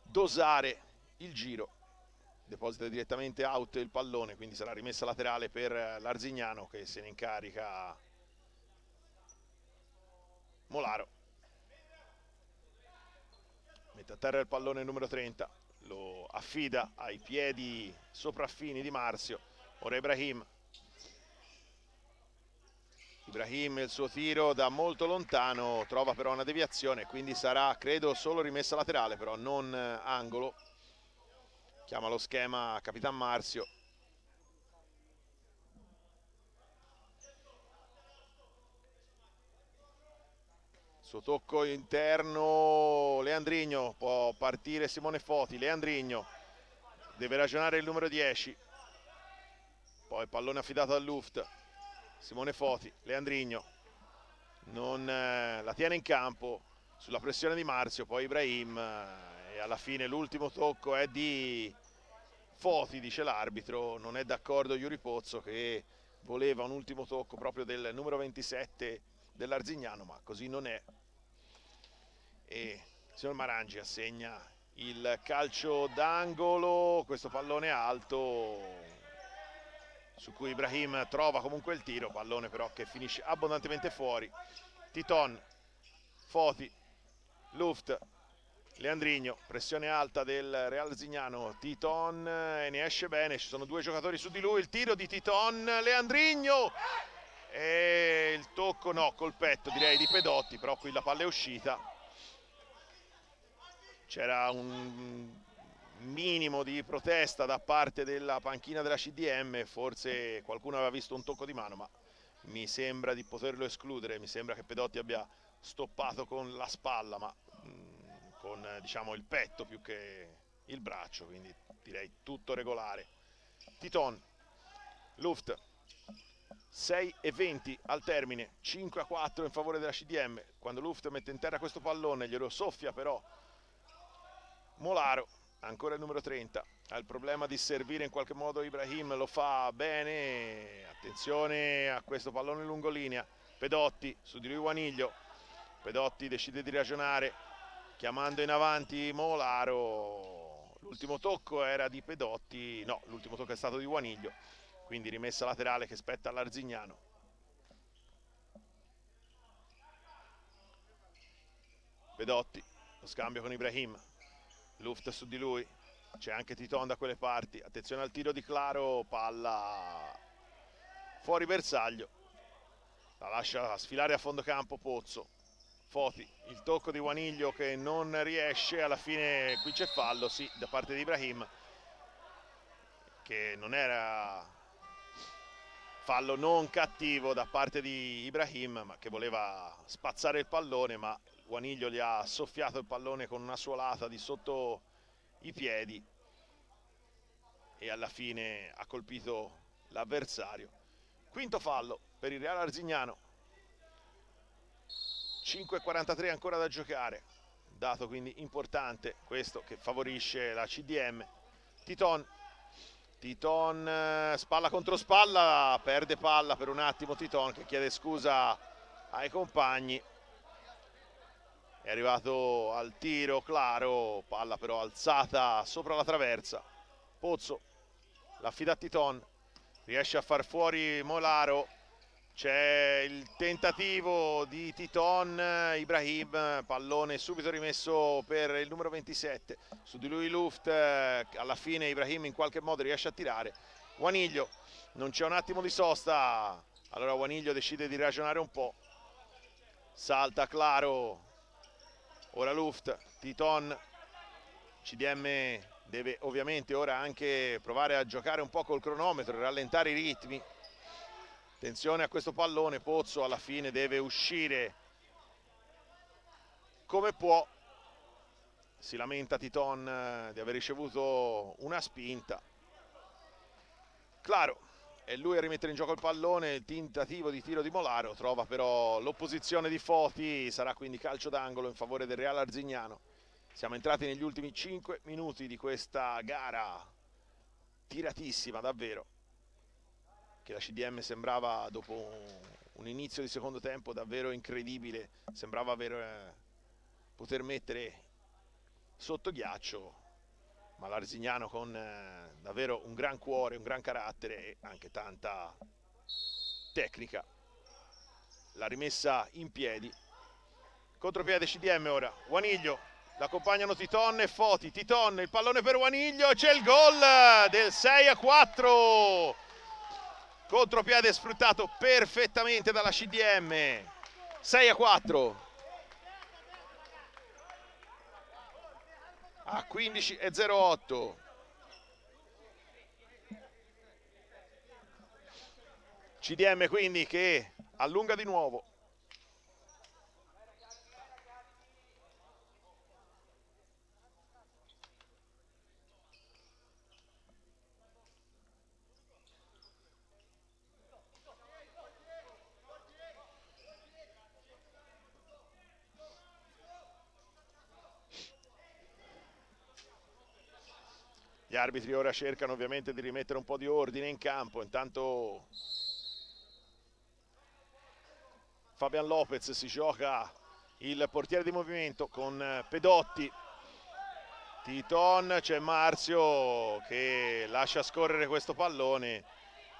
dosare il giro, deposita direttamente out il pallone, quindi sarà rimessa laterale per l'Arzignano che se ne incarica Molaro. Mette a terra il pallone il numero 30, lo affida ai piedi sopraffini di Marzio. Ora Ibrahim, il suo tiro da molto lontano trova però una deviazione, quindi sarà credo solo rimessa laterale, però non angolo. Chiama lo schema Capitan Marzio. Suo tocco interno, Leandrigno, può partire Simone Foti, Leandrigno deve ragionare il numero 10, poi pallone affidato al Luft, Simone Foti, Leandrigno non la tiene in campo sulla pressione di Marzio, poi Ibrahim e alla fine l'ultimo tocco è di Foti, dice l'arbitro. Non è d'accordo Yuri Pozzo, che voleva un ultimo tocco proprio del numero 27 dell'Arzignano, ma così non è. E il signor Marangi assegna il calcio d'angolo, questo pallone alto su cui Ibrahim trova comunque il tiro, pallone però che finisce abbondantemente fuori. Titon, Foti, Luft, Leandrigno, pressione alta del Real Arzignano, Titon e ne esce bene, ci sono due giocatori su di lui, il tiro di Titon, Leandrigno e il tocco no, col petto direi di Pedotti, però qui la palla è uscita. C'era un minimo di protesta da parte della panchina della CDM, forse qualcuno aveva visto un tocco di mano, ma mi sembra di poterlo escludere, mi sembra che Pedotti abbia stoppato con la spalla, ma con diciamo il petto più che il braccio, quindi direi tutto regolare. Titon, Luft, 6:20 al termine, 5-4 in favore della CDM. Quando Luft mette in terra questo pallone glielo soffia però Molaro, ancora il numero 30, ha il problema di servire in qualche modo Ibrahim, lo fa bene, attenzione a questo pallone lungolinea, Pedotti su di lui Guaniglio, Pedotti decide di ragionare chiamando in avanti Molaro, l'ultimo tocco era di Pedotti, no, l'ultimo tocco è stato di Guaniglio, quindi rimessa laterale che spetta all'Arzignano. Pedotti, lo scambio con Ibrahim, Luft su di lui, c'è anche Titon da quelle parti, attenzione al tiro di Claro, palla fuori bersaglio, la lascia sfilare a fondo campo Pozzo. Foti, il tocco di Guaniglio che non riesce, alla fine qui c'è fallo, sì, da parte di Ibrahim, che non era fallo non cattivo da parte di Ibrahim, ma che voleva spazzare il pallone, ma Guaniglio gli ha soffiato il pallone con una suolata di sotto i piedi e alla fine ha colpito l'avversario. Quinto fallo per il Real Arzignano. 5:43 ancora da giocare, dato quindi importante questo che favorisce la CDM. Titon, spalla contro spalla, perde palla per un attimo Titon, che chiede scusa ai compagni. È arrivato al tiro Claro, palla però alzata sopra la traversa. Pozzo l'affida a Titon, riesce a far fuori Molaro. C'è il tentativo di Titon, Ibrahim, pallone subito rimesso per il numero 27, su di lui Luft, alla fine Ibrahim in qualche modo riesce a tirare. Guaniglio, non c'è un attimo di sosta, allora Guaniglio decide di ragionare un po', salta Claro, ora Luft, Titon, CDM deve ovviamente ora anche provare a giocare un po' col cronometro, rallentare i ritmi. Attenzione a questo pallone, Pozzo alla fine deve uscire come può. Si lamenta Titon di aver ricevuto una spinta. Claro, è lui a rimettere in gioco il pallone, il tentativo di tiro di Molaro, trova però l'opposizione di Foti, sarà quindi calcio d'angolo in favore del Real Arzignano. Siamo entrati negli ultimi 5 minuti di questa gara tiratissima davvero, che la CDM sembrava, dopo un inizio di secondo tempo davvero incredibile, sembrava poter mettere sotto ghiaccio, ma l'Arzignano con davvero un gran cuore, un gran carattere e anche tanta tecnica l'ha rimessa in piedi. Contropiede CDM ora, Guaniglio, l'accompagnano Titon e Foti. Titon, il pallone per Guaniglio, c'è il gol del 6-4. Contropiede sfruttato perfettamente dalla CDM. 6-4. A 15:08. CDM quindi che allunga di nuovo. Gli arbitri ora cercano ovviamente di rimettere un po' di ordine in campo, intanto Fabian Lopez si gioca il portiere di movimento con Pedotti. Titon, c'è Marzio che lascia scorrere questo pallone,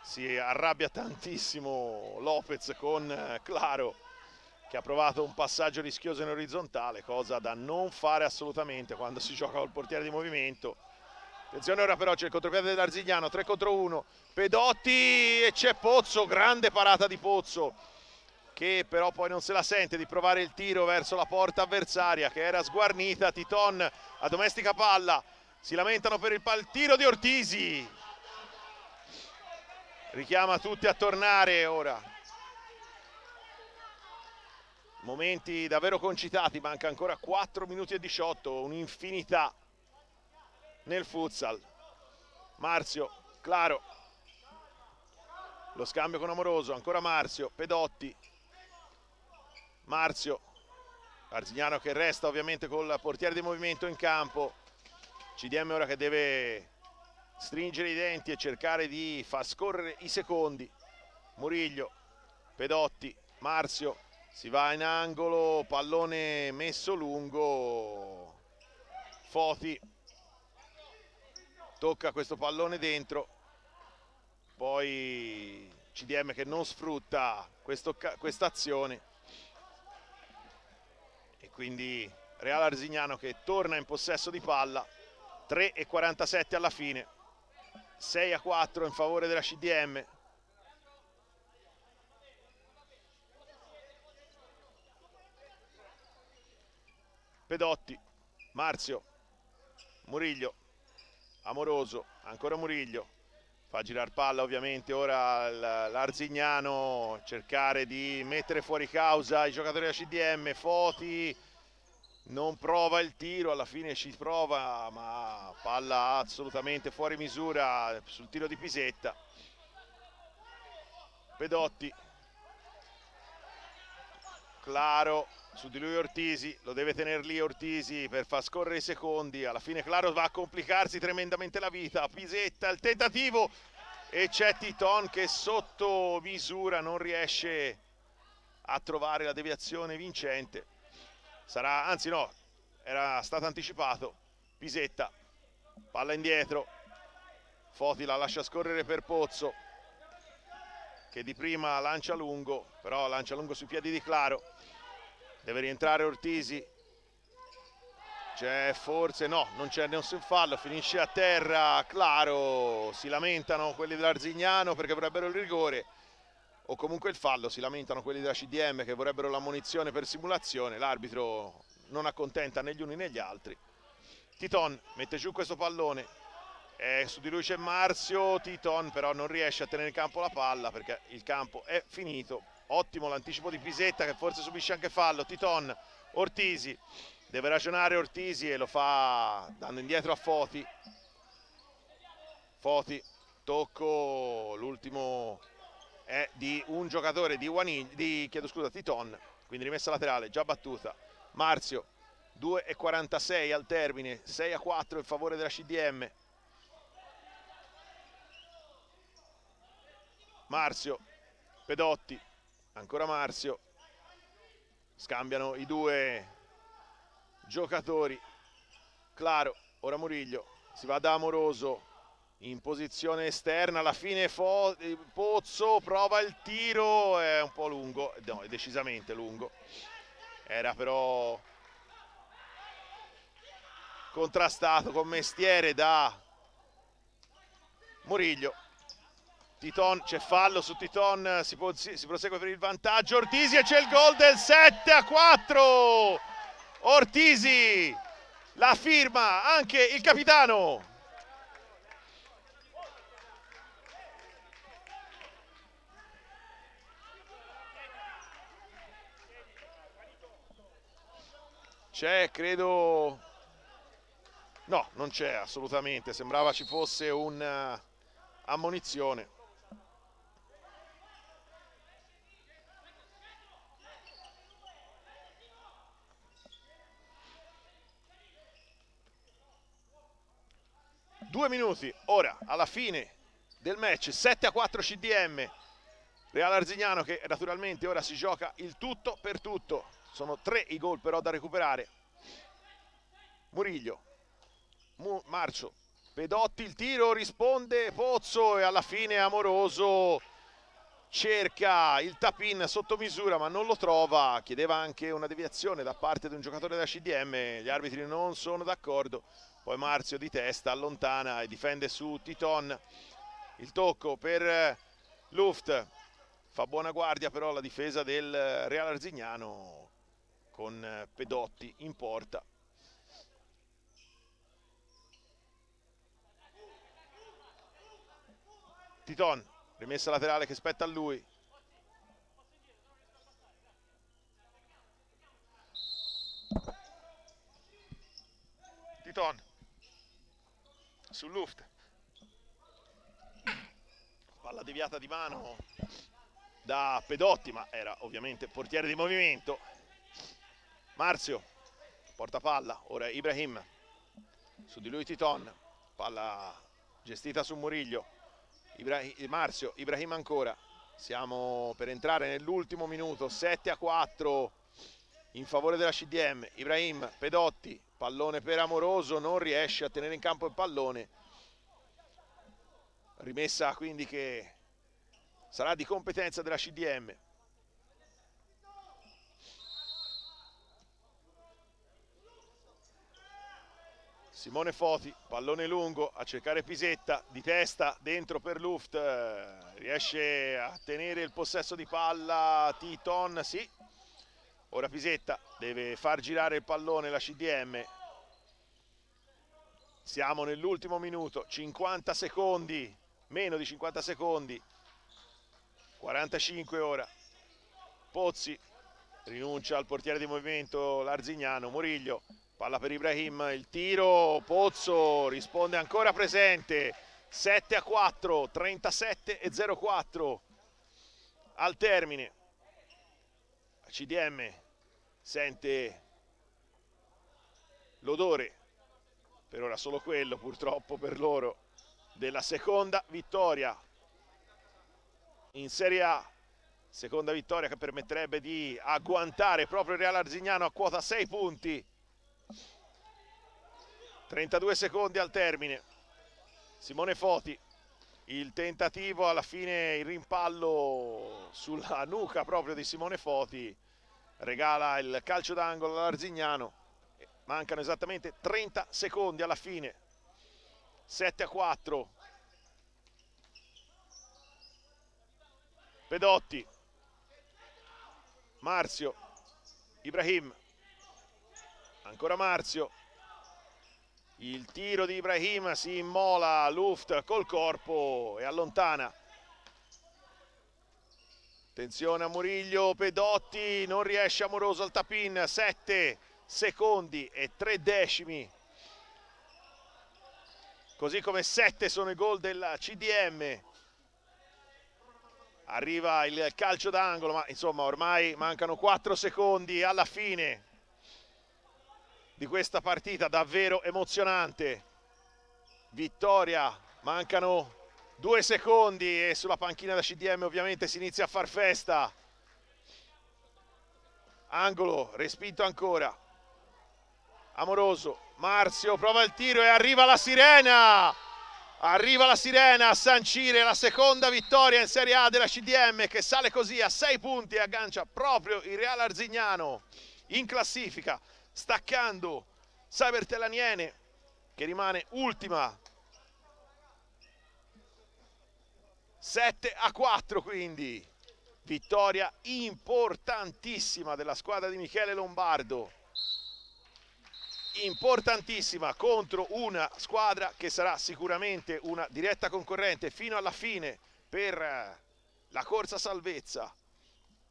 si arrabbia tantissimo Lopez con Claro, che ha provato un passaggio rischioso in orizzontale, cosa da non fare assolutamente quando si gioca col portiere di movimento. Attenzione ora però, c'è il contropiede dell'Arzignano, 3 contro 1, Pedotti e c'è Pozzo, grande parata di Pozzo, che però poi non se la sente di provare il tiro verso la porta avversaria che era sguarnita. Titon a domestica palla, si lamentano per il tiro di Ortisi, richiama tutti a tornare ora. Momenti davvero concitati, manca ancora 4 minuti e 18, un'infinità nel futsal. Marzio, Claro, lo scambio con Amoroso, ancora Marzio, Pedotti, Marzio, Arzignano che resta ovviamente col portiere di movimento in campo. CDM ora che deve stringere i denti e cercare di far scorrere i secondi. Muriglio, Pedotti, Marzio, si va in angolo, pallone messo lungo, Foti tocca questo pallone dentro, poi CDM che non sfrutta questa azione e quindi Real Arzignano che torna in possesso di palla. 3:47 alla fine, 6-4 in favore della CDM. Pedotti, Marzio, Muriglio, Amoroso, ancora Muriglio, fa girare palla ovviamente ora l'Arzignano, cercare di mettere fuori causa i giocatori della CDM. Foti non prova il tiro, alla fine ci prova, ma palla assolutamente fuori misura sul tiro di Pisetta. Pedotti, Claro, su di lui Ortisi, lo deve tenere lì Ortisi per far scorrere i secondi. Alla fine Claro va a complicarsi tremendamente la vita. Pisetta, il tentativo, e c'è Titon che sotto misura non riesce a trovare la deviazione vincente. Sarà, anzi no, era stato anticipato. Pisetta, palla indietro, Foti la lascia scorrere per Pozzo, che di prima lancia lungo, però lancia lungo sui piedi di Claro. Deve rientrare Ortisi, c'è forse, no, non c'è nessun fallo, finisce a terra Claro. Si lamentano quelli dell'Arzignano perché vorrebbero il rigore, o comunque il fallo, si lamentano quelli della CDM che vorrebbero l'ammonizione per simulazione. L'arbitro non accontenta né gli uni né gli altri. Titon mette giù questo pallone, su di lui c'è Marzio. Titon però non riesce a tenere in campo la palla perché il campo è finito. Ottimo l'anticipo di Pisetta, che forse subisce anche fallo. Titon, Ortisi, deve ragionare Ortisi e lo fa dando indietro a Foti. Foti, tocco, l'ultimo è di un giocatore di Titon, quindi rimessa laterale, già battuta. Marzio, 2:46 al termine, 6-4 in favore della CDM. Marzio, Pedotti, ancora Marzio, scambiano i due giocatori. Claro, ora Muriglio, si va da Amoroso in posizione esterna, alla fine Pozzo prova il tiro, è un po' lungo, no, è decisamente lungo, era però contrastato con mestiere da Muriglio. Titon, c'è fallo su Titon, si prosegue per il vantaggio. Ortisi, e c'è il gol del 7-4. Ortisi, la firma anche il capitano. C'è, credo, no, non c'è assolutamente, sembrava ci fosse un'ammonizione. Due minuti ora alla fine del match, 7-4 CDM. Real Arzignano che naturalmente ora si gioca il tutto per tutto. Sono 3 i gol però da recuperare. Muriglio, Marcio, Pedotti, il tiro, risponde Pozzo e alla fine Amoroso cerca il tap-in sotto misura ma non lo trova. Chiedeva anche una deviazione da parte di un giocatore della CDM, gli arbitri non sono d'accordo. Poi Marzio di testa allontana e difende su Titon. Il tocco per Luft, fa buona guardia però la difesa del Real Arzignano con Pedotti in porta. Titon, rimessa laterale che spetta a lui. Titon su Luft, palla deviata di mano da Pedotti, ma era ovviamente portiere di movimento. Marzio, porta palla, ora Ibrahim, su di lui Titon, palla gestita su Muriglio. Marzio, Ibrahim ancora, siamo per entrare nell'ultimo minuto, 7-4 in favore della CDM. Ibrahim, Pedotti, pallone per Amoroso, non riesce a tenere in campo il pallone. Rimessa quindi che sarà di competenza della CDM. Simone Foti, pallone lungo a cercare Pisetta, di testa dentro per Luft, riesce a tenere il possesso di palla Titon, sì. Ora Pisetta deve far girare il pallone la CDM. Siamo nell'ultimo minuto, 50 secondi, meno di 50 secondi, 45 ora. Pozzi, rinuncia al portiere di movimento l'Arzignano. Moriglio, palla per Ibrahim, il tiro, Pozzo risponde ancora presente. 7-4, 37-04 al termine. La CDM sente l'odore, per ora solo quello purtroppo per loro, della seconda vittoria in Serie A. Seconda vittoria che permetterebbe di agguantare proprio il Real Arzignano a quota 6 punti. 32 secondi al termine. Simone Foti, il tentativo, alla fine il rimpallo sulla nuca proprio di Simone Foti regala il calcio d'angolo all'Arzignano. Mancano esattamente 30 secondi alla fine. 7-4. Pedotti, Marzio, Ibrahim, ancora Marzio, il tiro di Ibrahim si immola, Luft col corpo e allontana. Attenzione a Moriglio, Pedotti non riesce, Amoroso al tap-in, 7 secondi e 3 decimi. Così come 7 sono i gol della CDM. Arriva il calcio d'angolo, ma insomma ormai mancano 4 secondi alla fine di questa partita davvero emozionante. Vittoria, mancano 2 secondi e sulla panchina da CDM ovviamente si inizia a far festa. Angolo, respinto ancora. Amoroso, Marzio prova il tiro e arriva la sirena! Arriva la sirena a sancire la seconda vittoria in Serie A della CDM, che sale così a 6 punti e aggancia proprio il Real Arzignano in classifica, staccando Cybertel Aniene, che rimane ultima. 7-4 quindi, vittoria importantissima della squadra di Michele Lombardo. Importantissima contro una squadra che sarà sicuramente una diretta concorrente fino alla fine per la corsa salvezza.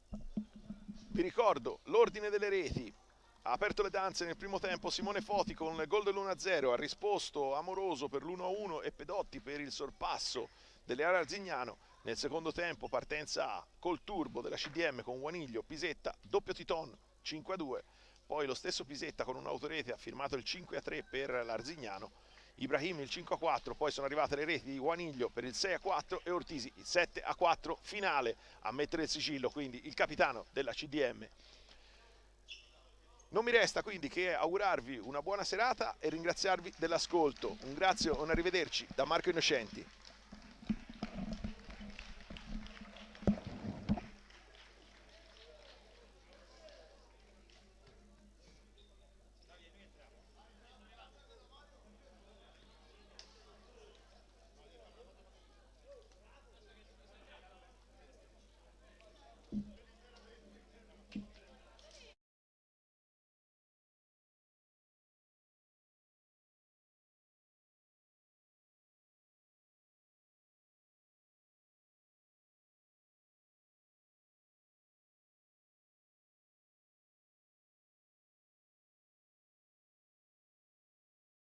Vi ricordo l'ordine delle reti: ha aperto le danze nel primo tempo Simone Foti con il gol dell'1-0, ha risposto Amoroso per l'1-1 e Pedotti per il sorpasso dell'Real Arzignano. Nel secondo tempo partenza col turbo della CDM con Guaniglio, Pisetta, doppio Titon, 5-2. Poi lo stesso Pisetta con un'autorete ha firmato il 5-3 per l'Arzignano, Ibrahim il 5-4, poi sono arrivate le reti di Guaniglio per il 6-4 e Ortisi il 7-4 finale a mettere il sigillo, quindi il capitano della CDM. Non mi resta quindi che augurarvi una buona serata e ringraziarvi dell'ascolto. Un grazie e un arrivederci da Marco Innocenti.